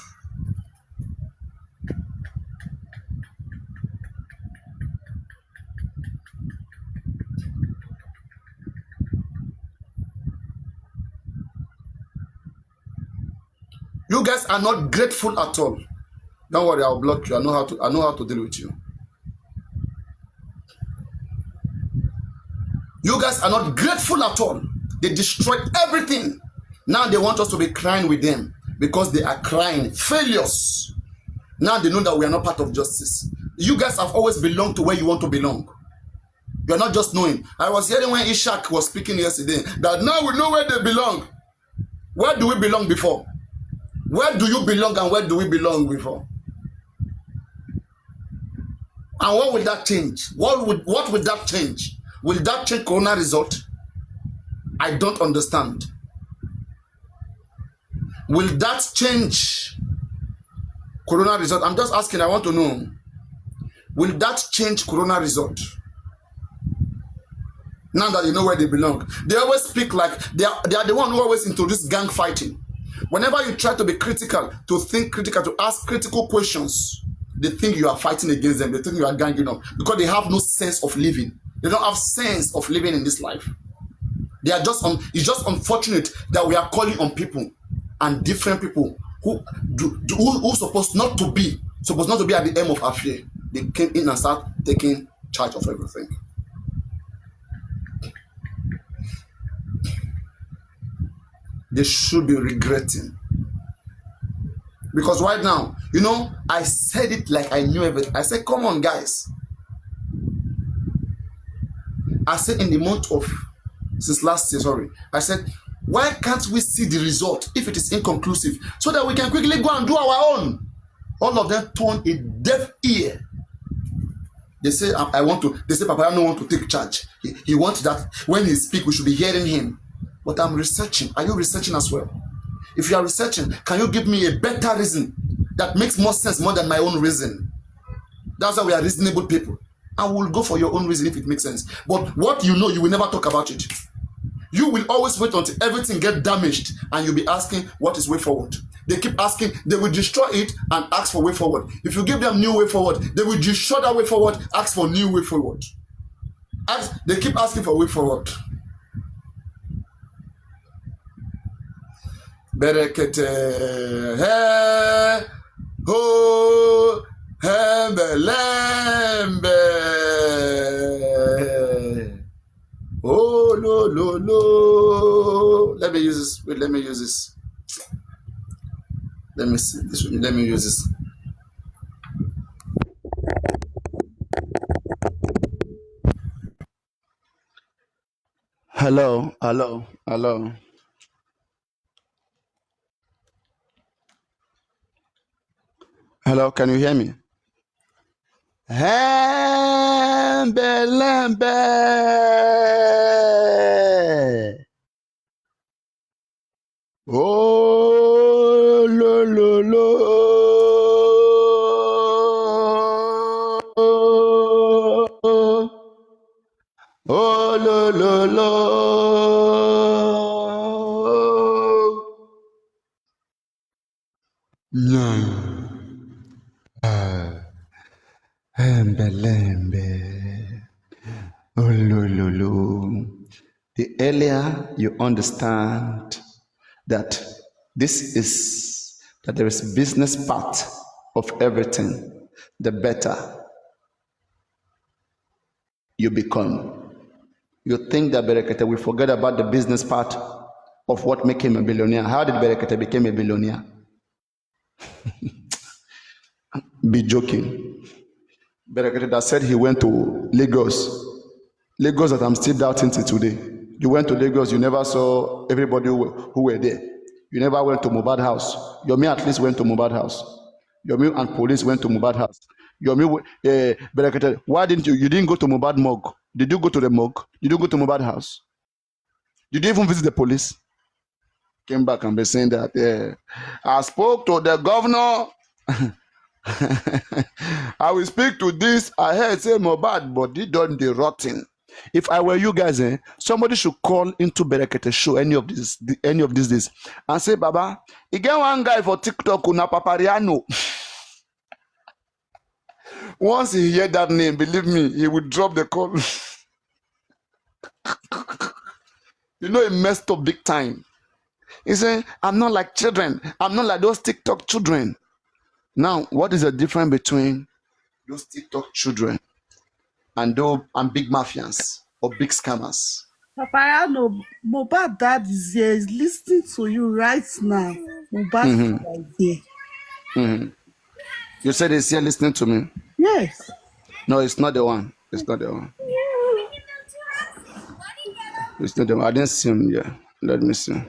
You guys are not grateful at all. Don't worry, I'll block you. I know how to deal with you. You guys are not grateful at all. They destroyed everything. Now they want us to be crying with them because they are crying failures. Now they know that we are not part of justice. You guys have always belonged to where you want to belong. You are not just knowing. I was hearing when Ishak was speaking yesterday that now we know where they belong. Where do we belong before? Where do you belong and where do we belong before? And what will that change? What will that change? Will that change corona result? I don't understand. Will that change corona result? I'm just asking, I want to know. Will that change corona result? Now that you know where they belong. They always speak like they are the one who always introduce gang fighting. Whenever you try to be critical, to think critical, to ask critical questions, they think you are fighting against them. They think you are ganging up because they have no sense of living. They don't have sense of living in this life. They are just it's just unfortunate that we are calling on people and different people who supposed not to be at the end of affair. They came in and start taking charge of everything. They should be regretting. Because right now, you know, I said it like I knew everything. I said, come on, guys. I said in the month of, since last year, sorry. I said, why can't we see the result if it is inconclusive so that we can quickly go and do our own? All of them turned a deaf ear. They say, they say, Papariano want to take charge. He wants that when he speaks, we should be hearing him. But I'm researching. Are you researching as well? If you are researching, can you give me a better reason that makes more sense more than my own reason? That's why we are reasonable people. And we'll go for your own reason if it makes sense. But what you know, you will never talk about it. You will always wait until everything gets damaged and you'll be asking what is way forward. They keep asking, they will destroy it and ask for way forward. If you give them new way forward, they will destroy that way forward, ask for new way forward. They keep asking for way forward. Berekete he ho hembelembe oh lo. Let me use this. Wait, let me use this. Let me see this. Let me use this. Hello. Hello, can you hear me? Hembelembe. Oh, lo. Oh, lo. No. Hembelembe. Oh, lo. The earlier you understand that there is business part of everything, the better you become. You think that Berekete will forget about the business part of what made him a billionaire. How did Berekete become a billionaire? Be joking. Berekete that said he went to Lagos that I'm still doubting till today. You went to Lagos, you never saw everybody who were there. You never went to MOHBAD house. Yomi at least went to MOHBAD house. Yomi and police went to Mohbad house. Yomi, Berekete, why didn't you? You didn't go to Mohbad morgue. Did you go to the morgue? Did you go to Mohbad house? Did you even visit the police? Came back and be saying that I spoke to the governor. I will speak to this. I heard say Mohbad, but they done the rotten. If I were you guys, somebody should call into Berekete show any of these days and say, Baba, you get one guy for TikTok una papariano. Once he hear that name, believe me, he would drop the call. You know, he messed up big time. He said, I'm not like children. I'm not like those TikTok children. Now, what is the difference between those TikTok children and big mafians or big scammers? Papariano, Mohbad dad is here. He's listening to you right now. Mohbad is right here. Mm-hmm. You said he's here listening to me? Yes. No, it's not the one. It's not the one. It's not the one. I didn't see him yet. Let me see.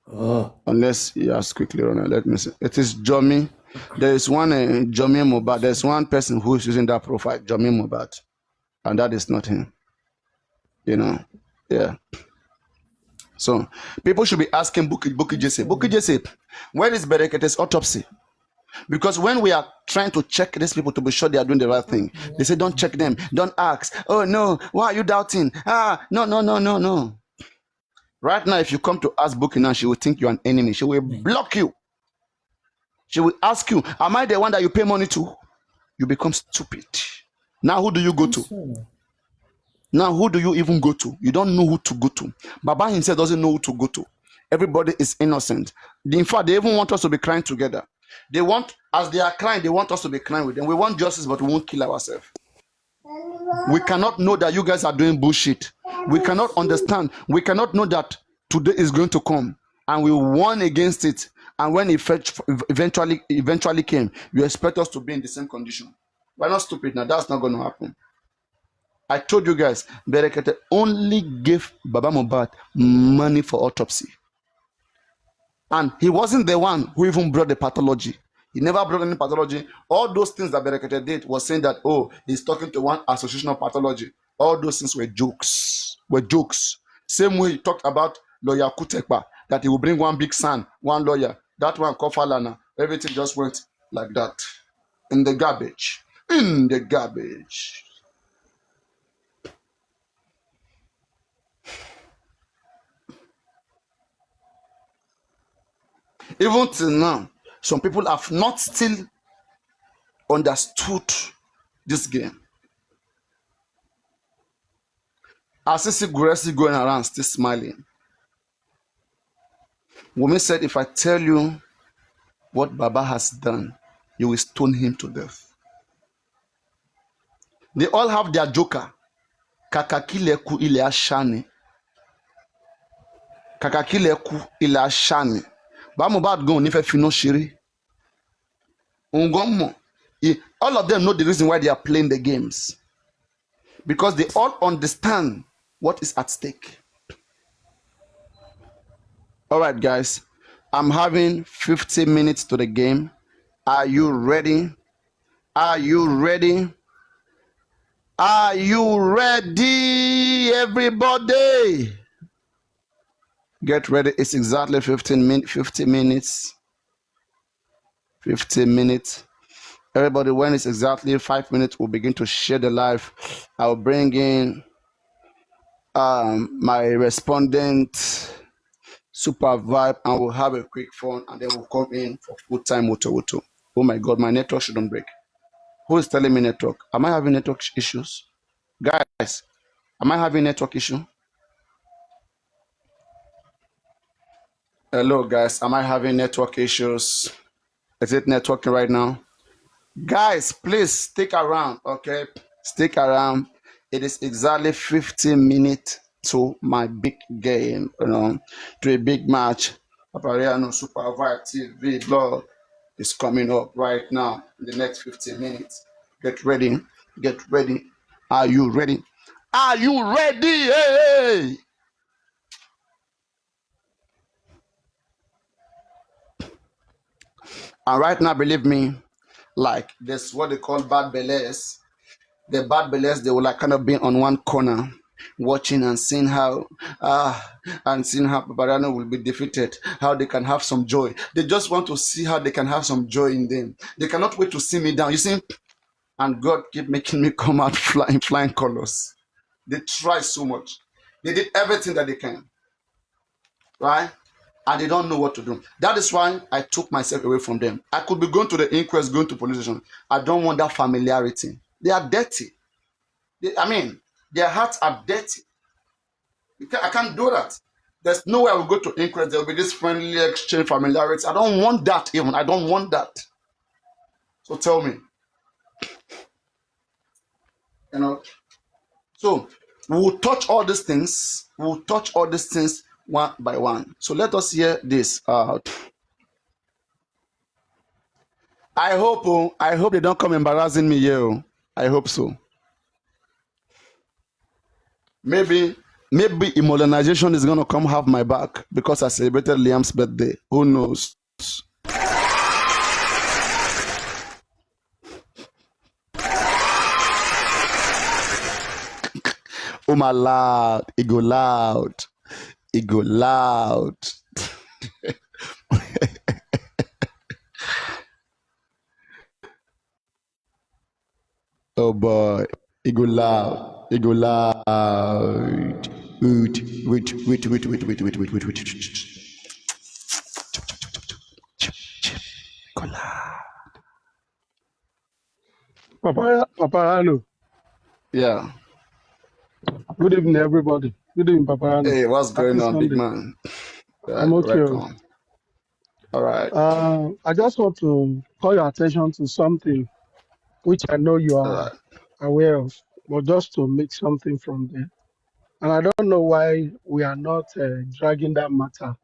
Unless he has quickly run. Let me see. It is Jomi. There is one Jomi Mohbad. There's one person who is using that profile, Jomi Mohbad. And that is not him. You know? Yeah. So people should be asking Bukky Jesse, where is Berekete's autopsy? Because when we are trying to check these people to be sure they are doing the right thing, they say, don't check them, don't ask. Oh no, why are you doubting? No. Right now, if you come to ask Bukky now, she will think you're an enemy. She will block you. She will ask you, am I the one that you pay money to? You become stupid. Now, who do you go to? Now, who do you even go to? You don't know who to go to. Baba himself doesn't know who to go to. Everybody is innocent. In fact, they even want us to be crying together. They want, as they are crying, they want us to be crying with them. We want justice, but we won't kill ourselves. We cannot know that you guys are doing bullshit. We cannot understand. We cannot know that today is going to come, and we warn against it. And when it eventually came, you expect us to be in the same condition. We're not stupid now. That's not going to happen. I told you guys, Berekete only gave Baba Mohbad money for autopsy. And he wasn't the one who even brought the pathology. He never brought any pathology. All those things that Berekete did was saying that, oh, he's talking to one association of pathology. All those things were jokes. Same way he talked about lawyer Kutekba, that he will bring one big son, one lawyer. That one, Kofalana. Everything just went like that. In the garbage. Even till now, some people have not still understood this game. I see Guresi going around still smiling. Women said, if I tell you what Baba has done, you will stone him to death. They all have their joker. Kakakileku ile ashani. Kakakileku ile ashani. Ba Mohbad go nife fino shiri. All of them know the reason why they are playing the games. Because they all understand what is at stake. All right, guys. I'm having 50 minutes to the game. Are you ready? Are you ready? Are you ready, everybody? Get ready. It's exactly 50 minutes. 15 minutes. Everybody, when it's exactly 5 minutes, we'll begin to share the live. I'll bring in my respondent, Super Vibe, and we'll have a quick phone, and then we'll come in for full-time Woto. Oh my God, my network shouldn't break. Who is telling me network? Am I having network issues? Guys, am I having network issue? Hello, guys. Am I having network issues? Is it networking right now? Guys, please stick around, okay? Stick around. It is exactly 15 minutes to my big game, to a big match. Papariano Super Vibe TV vlog is coming up right now in the next 15 minutes. Get ready. Get ready. Are you ready? Are you ready? Hey! And right now, believe me, Like there's what they call bad belles. The bad belles, they will like kind of be on one corner watching and seeing how Papariano will be defeated, how they can have some joy. They just want to see how they can have some joy in them. They cannot wait to see me down. You see, and God keep making me come out flying colors. They try so much. They did everything that they can, right? And they don't know what to do. That is why I took myself away from them. I could be going to the inquest, going to police station. I don't want that familiarity. They are dirty. Their hearts are dirty. I can't do that. There's no way I will go to inquest. There will be this friendly exchange, familiarity. I don't want that even. I don't want that. So tell me. So we will touch all these things. We will touch all these things one by one. So let us hear this out. I hope they don't come embarrassing me here. I hope so. Maybe immodernization is gonna come have my back because I celebrated Liam's birthday. Who knows? Oh my loud, it go loud. It go loud. Oh boy, it go loud. It go loud. Wait. Go loud. Papariano. Yeah. Good evening, everybody. Good evening, Papariano. Hey, what's going Happy on, big Sunday. man? I'm okay. Welcome. All right. I just want to call your attention to something which I know you All are right. aware of, but just to make something from there. And I don't know why we are not dragging that matter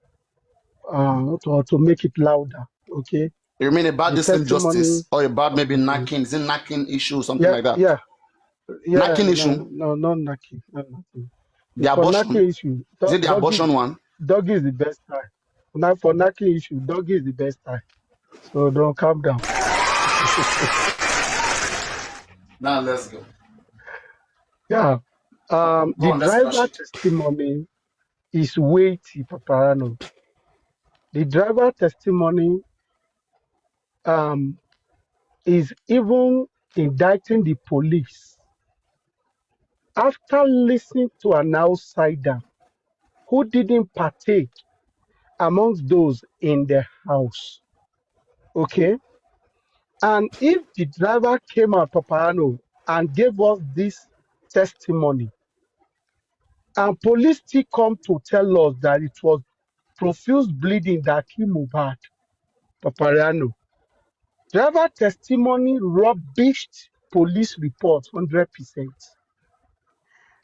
to make it louder. Okay. You mean about The this testimony. injustice or about maybe knacking? Is it knacking issue, something Yeah, like that? yeah, Knacking issue? no, not knacking, not knacking. The For abortion? knacking issue, Is it the abortion one? doggy is the best time. Now for knacking issue, doggy is the best time. So don't calm down. Now let's go. Yeah. The Let's driver flash it. testimony is weighty, Papariano. The driver testimony is even indicting the police after listening to an outsider who didn't partake amongst those in the house. Okay? And if the driver came out, Papariano, and gave us this testimony, and police still come to tell us that it was profuse bleeding that killed MOHBAD, Papariano. Driver testimony rubbished police report 100%.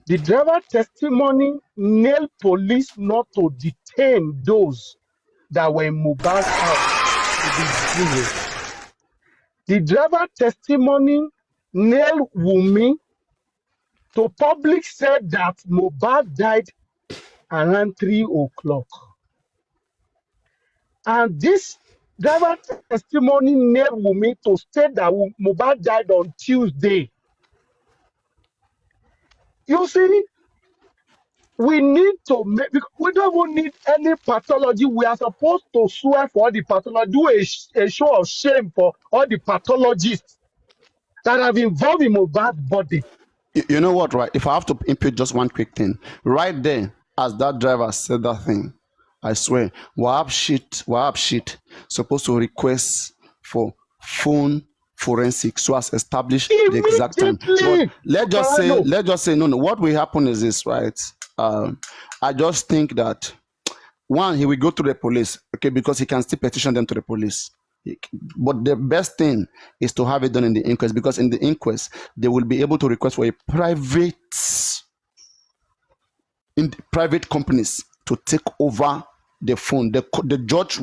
The driver testimony nailed police not to detain those that were in MOHBAD's house to be jailed. The driver testimony nailed Wumi to public said that MOHBAD died around 3 o'clock. And this driver testimony nailed Wumi to state that MOHBAD died on Tuesday. You see, we need to make, we don't even need any pathology. We are supposed to swear for all the pathology, do a show of shame for all the pathologists that have involved in MOHBAD's body. You know what, right? If I have to input just one quick thing, right there, as that driver said that thing, I swear, Wahab shit supposed to request for phone forensic so as establish the exact time. But let's just say no. What will happen is this, right? I just think that one, he will go to the police, okay, because he can still petition them to the police. But the best thing is to have it done in the inquest, because in the inquest they will be able to request for a private companies to take over the phone. The judge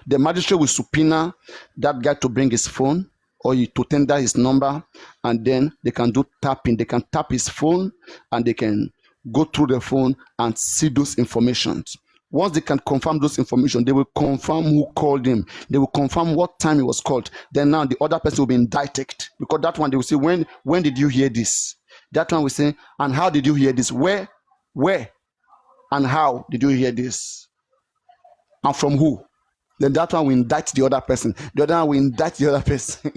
the magistrate will subpoena that guy to bring his phone or to tender his number, and then they can do tapping. They can tap his phone and they can go through the phone and see those informations. Once they can confirm those information, they will confirm who called him. They will confirm what time he was called. Then now the other person will be indicted, because that one they will say, when did you hear this? That one will say, and how did you hear this? Where, and how did you hear this? And from who? Then that one will indict the other person. The other one will indict the other person.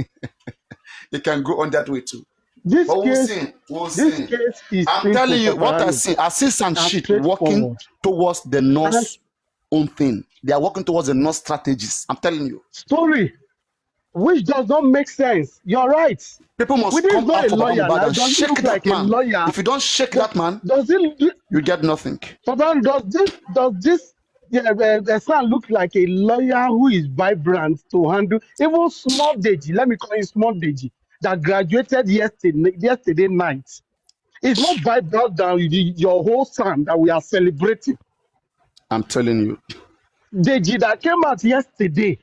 They can go on that way too. This But we'll case, see. We'll this see. case is I'm telling you what I simple, see. I see some and shit working straightforward. towards the And North's own thing. They are working towards the North strategies. I'm telling you. story, which does not make sense. You're right. People We must didn't come know out a for Baba lawyer Mohbad now. and Does he shake look that like a man. lawyer? If you don't shake that man, Does it? you get nothing. Papa, does this the son look like a lawyer who is vibrant to handle even small Deji? Let me call him small Deji that graduated yesterday night. It's not vibrant than your whole son that we are celebrating. I'm telling you. Deji that came out yesterday,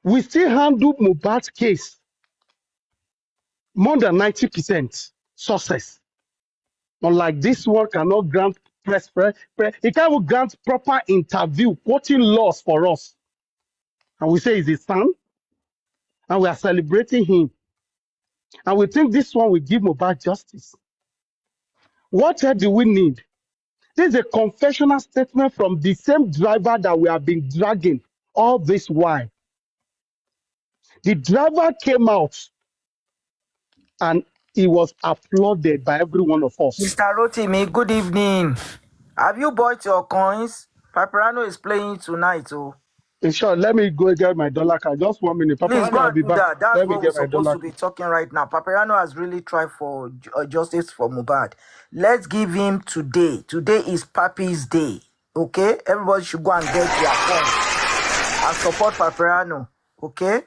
we still handle Mohbad's case more than 90% success. Unlike this one cannot grant press, it can't grant proper interview, quoting laws for us. And we say he's his son, and we are celebrating him. And we think this one will give Mohbad justice. What else do we need? This is a confessional statement from the same driver that we have been dragging all this while. The driver came out and he was applauded by every one of us. Mr. Rotimi, good evening. Have you bought your coins? Papariano is playing tonight, oh. In short, let me go get my dollar card. Just 1 minute. Papa, Please go I'll and be do back. that. That's Let me what we're get my supposed dollar to be card. talking right now. Papariano has really tried for justice for Mohbad. Let's give him today. Today is Papi's day. Okay? Everybody should go and get their coins and support Papariano. Okay?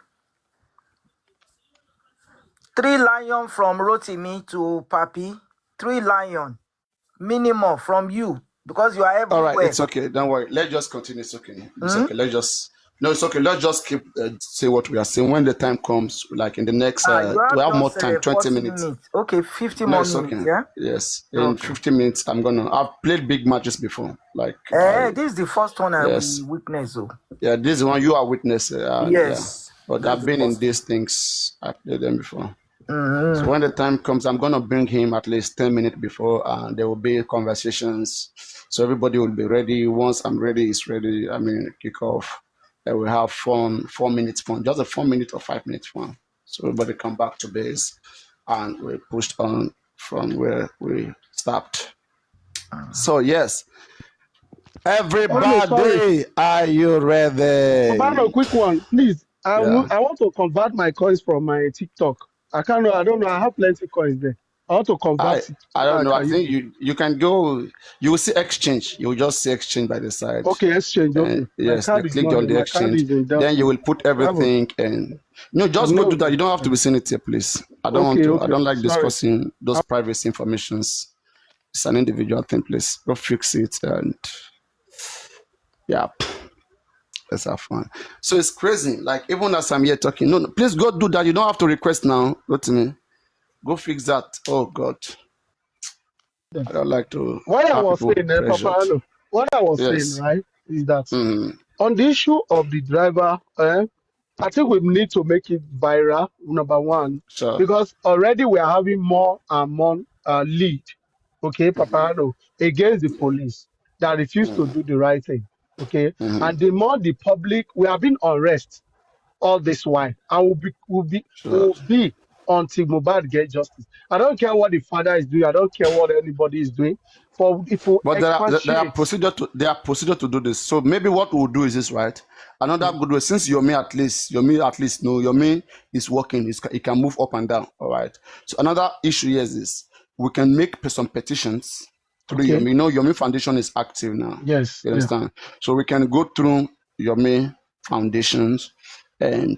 3 lion from Rotimi to Papi. 3 lion. Minimum from you. Because you are everywhere. All right, it's okay. Don't worry. Let's just continue. It's okay. It's okay. It's okay. Let's just keep say what we are saying. When the time comes, like in the next, You we have more just time, 20 40 minutes. Okay, 50 No, more it's minutes, okay. yeah? Yes. In Okay. 50 minutes, I've played big matches before. Like, This is the first one I yes. will witness. Oh. Yeah, this is one you are witness. Yes. Yeah. But That's I've the been in first. these things. I played them before. Mhm. So when the time comes, I'm gonna bring him at least 10 minutes before, and there will be conversations. So everybody will be ready. Once I'm ready, it's ready. I mean, kick off. And we have fun, 4 minutes fun, just a 4 minute or 5 minutes fun. So everybody come back to base, and we pushed on from where we stopped. So yes, everybody, are you ready? Papa, a quick one, please. I Yeah. want to convert my coins from my TikTok. I don't know. I have plenty coins there. I want to convert it. I don't know. I Can think you can go. You will see exchange. You will just see exchange by the side. Okay, exchange. Okay. My Yes, card they is click not on here. the My card exchange. is in Then you will put everything and just I'm go not- do that. You don't have to be seeing it here, please. I don't want Okay, to. okay. I don't like Sorry. discussing those privacy informations. It's an individual thing, please. Go fix it and yeah. Let's have fun. So it's crazy. Like even as I'm here talking, no, please go do that. You don't have to request now. Go to me. Go fix that. Oh God. I don't like to What I have was people saying, pressured. Papa, what I was saying, Yes. right, is that Mhm. on the issue of the driver, I think we need to make it viral, number one, Sure. because already we are having more and more lead, okay, Papano, against the police that refuse to do the right thing, okay? And the more the public, we have been unrest all this while, and will be until Mohbad get justice. I don't care what the father is doing. I don't care what anybody is doing. If we But there are expatiate, procedure to do this. So maybe what we'll do is this, right? Another good way, since Yomi at least know Yomi is working, it can move up and down. All right. So another issue here is this: we can make some petitions through Okay. Yomi. You know, Yomi Foundation is active now. yes, You understand? So we can go through Yomi Foundations, and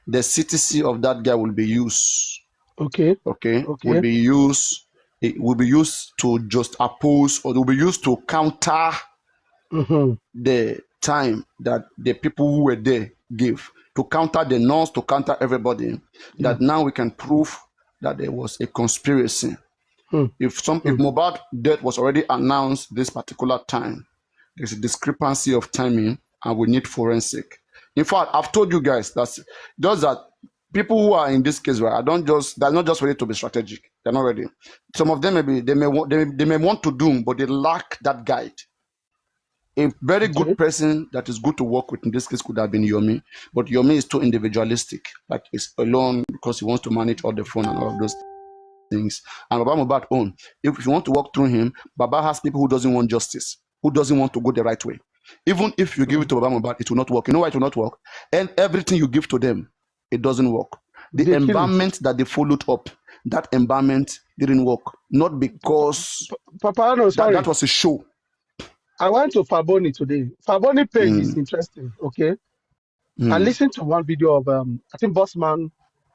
the CTC of that guy will be used. okay, Okay, okay, will be used. It will be used to just oppose, or it will be used to counter the time that the people who were there give, to counter the nurse, to counter everybody. That now we can prove that there was a conspiracy. If Mohbad death was already announced this particular time, there's a discrepancy of timing, and we need forensic. In fact, I've told you guys that people who are in this case, right? They're not just ready to be strategic. They're not ready. Some of them they may want to do, but they lack that guide. A very good person that is good to work with in this case could have been Yomi, but Yomi is too individualistic. Like he's alone because he wants to manage all the phone and all of those things. And Baba Mohbad own. If you want to walk through him, Baba has people who doesn't want justice, who doesn't want to go the right way. Even if you give it to Baba Mohbad, it will not work. You know why it will not work? And everything you give to them, it doesn't work. The environment that they followed up, that environment didn't work. Not because Papariano, sorry. That was a show. I went to Faboni today. Faboni page is interesting, okay? I listened to one video of, I think Bossman,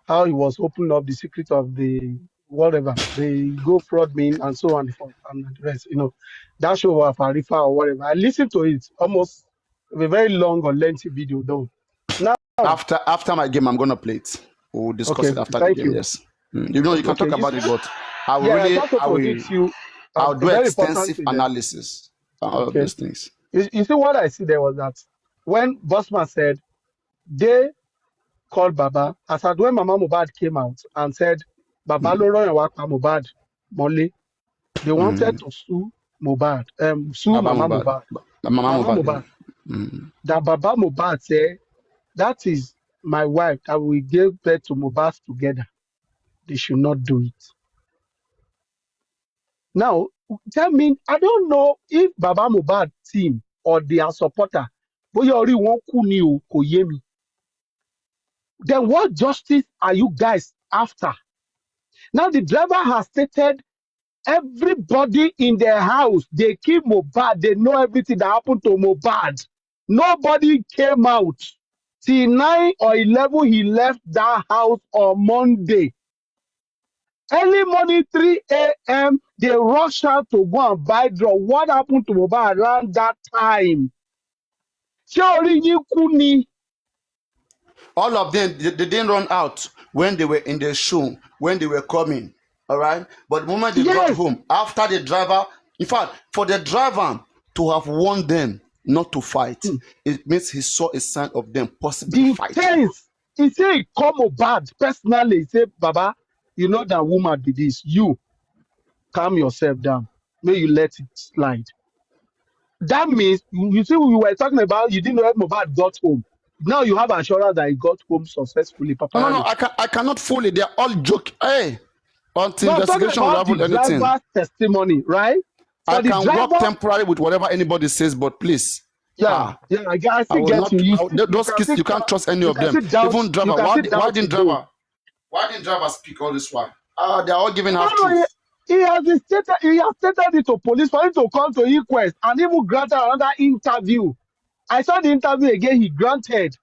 how he was opening up the secret of the whatever, the go fraud mean and so on and the rest, you know, that show of Arifa or whatever. I listened to it, almost a very long or lengthy video though. Now, after my game, I'm going to play it. We'll discuss it after the game, yes. You know, you can talk about it, but I'll do extensive analysis. All of these things. You see what I see there was that when Bossman said they called Baba, as at when Mama Mohbad came out and said Baba Loro and Waka Mohbad Mole, they wanted to sue Mohbad, sue Mama Mohbad. Mama Mohbad. That Baba Mohbad said, that is my wife that we gave birth to Mohbad together. They should not do it. Now, tell me, I don't know if Baba Mohbad team or their supporter, but you already want Koyemi. Then what justice are you guys after? Now the driver has stated everybody in their house, they keep Mohbad, they know everything that happened to Mohbad. Nobody came out. Till 9 or 11, he left that house on Monday. Early morning, 3 a.m., they rush out to go and buy drugs. What happened to Mohbad around that time? All of them, they didn't run out when they were in the show, when they were coming, all right? But the moment they got home, after the driver, in fact, for the driver to have warned them not to fight, it means he saw a sign of them possibly fighting. He said he called Mohbad personally. He said, Baba, you know that woman did this. You calm yourself down. May you let it slide. That means, you see, we were talking about, you didn't know if Mohbad got home. Now you have assurance that he got home successfully. Papa, no, I cannot fully. They're all joking. Hey, until investigation will reveal anything. Driver's testimony, right? I can work temporarily with whatever anybody says, but please. I get those kids, you can't trust any of them. Even driver. Why didn't driver speak all this while? They're all giving out truth. He has stated it to police for him to come to inquest and even granted another interview. I saw the interview again, he granted.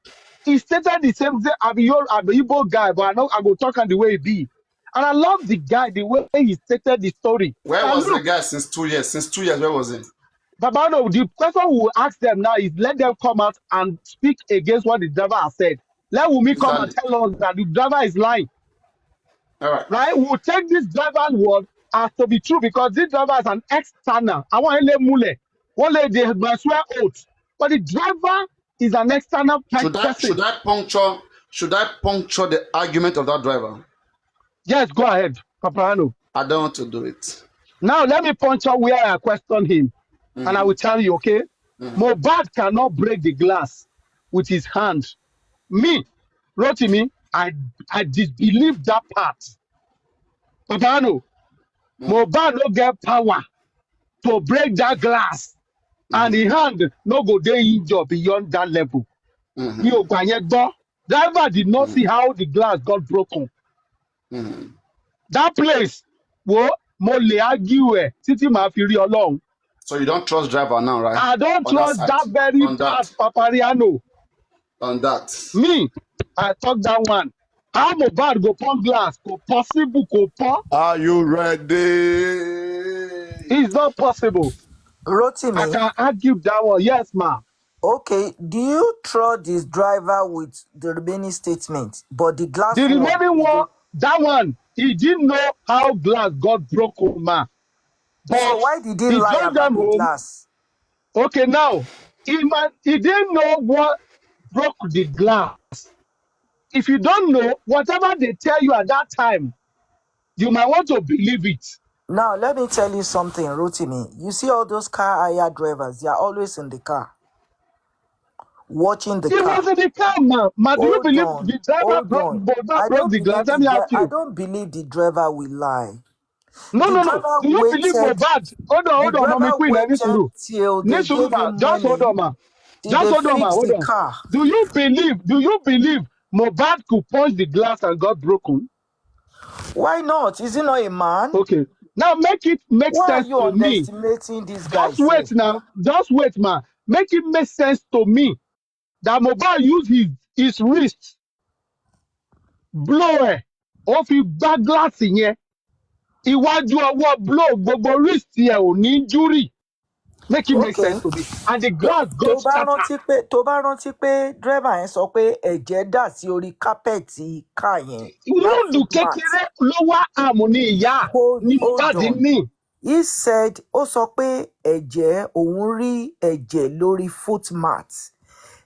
He stated the same thing, I'm a Igbo guy, but I go talk on the way he be. And I love the guy, the way he stated the story. Where was the guy since 2 years? Since 2 years, where was he? Baba, no, the question we will ask them now is let them come out and speak against what the driver has said. Let Wumi come and tell us that the driver is lying. All right. Right? We'll take this driver's word as to be true because this driver is an external. I want to mule. One lady must swear oath. But the driver is an external person. Should I puncture the argument of that driver? Yes, go ahead, Papariano. I don't want to do it. Now let me puncture where I question him. And I will tell you, okay? Mohbad cannot break the glass with his hand. Me, Rotimi, I disbelieve that part. Papariano, Mohbad no get power to break that glass. And the hand no go there injured beyond that level. Driver did not see how the glass got broken. That place, mo le argue títí màá fi rí Ọlọ́run. So you don't trust driver now, right? I don't trust that very part, Papariano. On that. Me, I talk that one. How Mohbad go pon glass? Go possible go pon? Are you ready? It's not possible. Rotimi. I can argue that one. Yes, ma'am. Okay, do you trust this driver with the remaining statement? But the glass. The remaining one, that one, he didn't know how glass got broken, man. So why did he lie about the glass? Okay, now he didn't know what broke the glass. If you don't know, whatever they tell you at that time, you might want to believe it. Now, let me tell you something, Rotimi. You see all those car hire drivers, they are always in the car, watching the He car. was in the car, man. Do you Hold believe on, the driver hold on. broke the glass? Let me ask I you. don't believe the driver will lie. No, The no, no. driver Do you believe waited. Mohbad? The Hold on, Mommy driver Queen, and waited Nisuru. till they Nisuru, gave ma. him Just hold on, money. ma. Till Just they hold on, ma. fixed Hold the on. car. Do you believe Mohbad could punch the glass and got broken? Why not? Is he not a man? Okay. Now make it make Why are sense you to me. underestimating this guy? Just wait now. Just wait, ma. Make it make sense to me that Mohbad used his wrist, blow ẹ̀, ó fi gbá glass yẹn. Iwájú ọwọ́ blow gbogbo wrist yẹn ò ní injury. Make it make Okay. sense to me. And the glass tó got bá shattered. rántí pé driver yẹn sọ pé ẹ̀jẹ̀ dà sí orí kápẹ́ẹ̀tì ká yẹn that Wúndù footmat. kékeré ló wá àmù ní ìyá ní Hold Mohbad on. ní. He said ó sọ pé ẹ̀jẹ̀ òun rí ẹ̀jẹ̀ lórí footmat.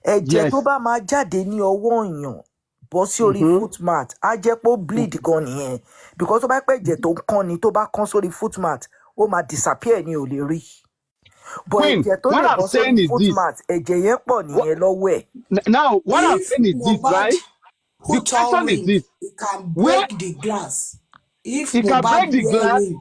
Ẹ̀jẹ̀ tó Yes. bá máa jáde ní ọwọ́ èèyàn bọ́ sí orí footmat á jẹ́ pé ó bleed gan nìyẹn because tó bá pẹ́ ẹ̀jẹ̀ tó ń kán ni tó bá kán sórí footmat ó máa disappear ní ò lè rí. But Queen, ẹ̀jẹ̀ tó what dẹ̀ I'm bọ́ sórí saying is this. footmat ẹ̀jẹ̀ yẹn pọ̀ nìyẹn lọ́wọ́ ẹ̀. Now, what I'm If saying is this, Mohbad right? The put on question is ring, this. he can Where break the glass. If he can break Mohbad the wear glass, ring,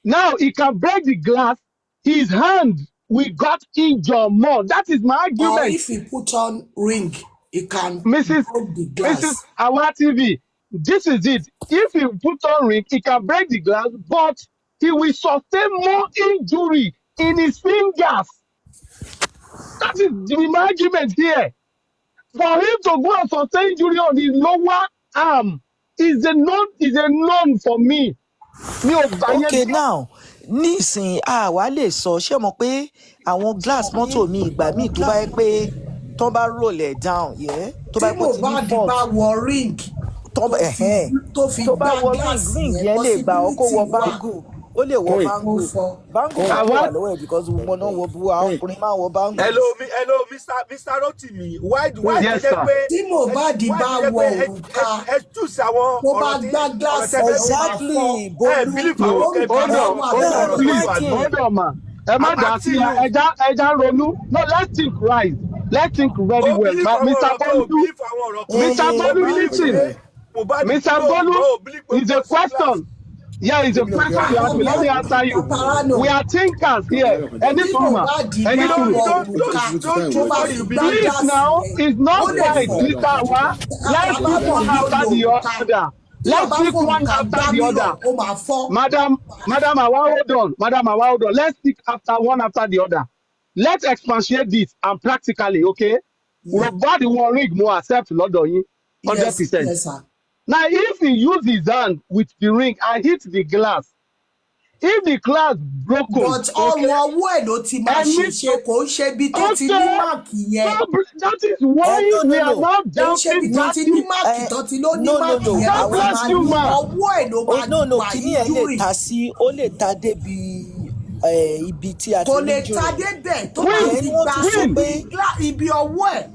now he can break the glass, his hand will got injured more. That is my or argument. if he put on ring, he can Mrs. break the Mrs. glass. Awa TV, this is it. If he put on ring, he can break the glass, but he will sustain more injury in his fingers. That is my argument here. For him to go and sustain injury on his lower arm is a non for me. Mi ò gbà yẹn Okay, gbọ́. now nísìnyí àwa lè sọ ṣé mọ̀ pé àwọn glass mọ́tò mi ìgbà míì tó bá yẹ pé tán bá roll ẹ̀ down tó bá Tí yẹ pé ó ti ní Mohbad fault bá wọ ring tán bá tó fi tó bá gbá wọ glass ring yẹn, yẹn lè gbà ọ́ kó possibility wọ wà bangle ó lè wọ kó fọ́. bangle máa dé wà lọ́wọ́ ẹ̀ because gbogbo náà wọ bu àwọn ọkùnrin máa wọ bangle. Hello, Mr. Rotimi. Why tó Yes, jẹ́ sir. pé Tí Mohbad bá wọ òrùka ẹ choose àwọn tó bá ọ̀rọ̀ gbá tí glass ọ̀rọ̀ tẹ́ fẹ́ yẹn ó máa Exactly, fọ́. Bolu. believe No, àwọn kẹ́ hold believe on, àwọn hold kẹ́ on, ọ̀rọ̀ please. tó wà ní. Hold on, ma. Ẹ má I'm dá sí asking you. ẹja ronú. No, let's think right. Let's think very Ó well. believe àwọn Mr. ọ̀rọ̀ kan, ó Bolu, believe àwọn ọ̀rọ̀ kan. Mr. Ó Bolu, believe listen. pé Mohbad Mr. blow Bolu, ṣùgbọ́n ó believe pé it's a bọ́ sí glass. question. Yeah, it's a question you ask me. Let me answer you. Paparano, We are thinkers here. Any tí Suruma. Mohbad Any bá Suru. wọ Don't òrùka tó bá choose what fi you gbá believe. Please glass now, yẹn, it's ó not lè fight, fọ́. Mr. Awa. Let's Àbá pick mọ̀ one bí ó after lo the òrùka. other. Tí ó Let's bá pick one fòrùka after gbá the mìíràn, other. ó máa fọ́. Madam Awa, hold on. Madam Awa, hold on. Let's pick after one after the other. Let's expatiate this and practically, okay? Yeah. Robot the one ring more accept lọ́dọ̀ yín Yes, 100%. yes, sir. Now, if he use his hand with the ring and hit the glass, if the glass broken, But ọrùn ọwọ́ ẹ̀ ló ti máa ṣèṣe, kò ń ṣe ibi tó ti ní máàkì yẹn. that is why we are not Kò ń ṣe ibi doubting tó that ti ní máàkì tó ti ló ní máàkì yẹn ló God ti bless máa you, ní ma. ọwọ́ ẹ̀ ló máa gbà kíní ẹ̀ lè injury. ta sí ó lè ta débi ibi tí a ti Kò ní lè injury. ta débẹ̀ tó bá Then ti wọ́n gba tún sọ pé ibi ọwọ́ ẹ̀.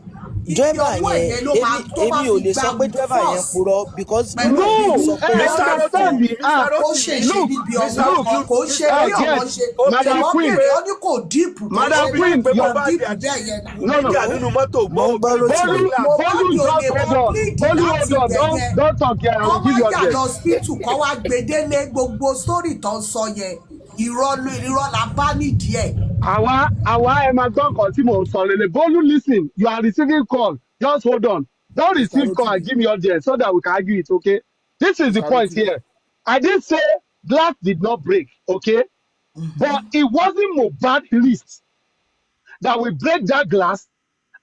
Ibi driver ọwọ́ ẹ̀ yẹn ló máa tó bá èmi ò fi lè gba sọ pé driver yẹn force. purọ́ because Pẹ̀lú No, driver yẹn sọ pé Mr. Rotimi, Mr. ó ṣe ṣe Rotimi, níbi Mr. ọwọ́ kan, kò ṣe bí ọmọ yes, ṣe. Madam Ṣèwọ́n Queen. bèrè ó ní kò díìpù. Madam Kò ṣe Queen, bí you kò are- díìpù bẹ́ẹ̀ yẹn náà. No, Ìjà no. nínú mọ́tò Mo ń gbọ́ Rotimi. Bolu, just hold on. Bolu, hold on. Don't talk here. I Kọ́ will give wá you yà address. lọ hospital kọ́ wá gbedele gbogbo sórí tó ń sọ yẹn. Irọ́ la bá nídìí ẹ̀. Àwa ẹ máa gbọ́ nǹkan tí mò ń sọ lélẹ̀. Bolu, listen, you are receiving call. Just hold on. Don't receive call and give me audience so that we can argue it, okay? This is the point here. I did say glass did not break, okay? But it wasn't Mohbad's wrist that will break that glass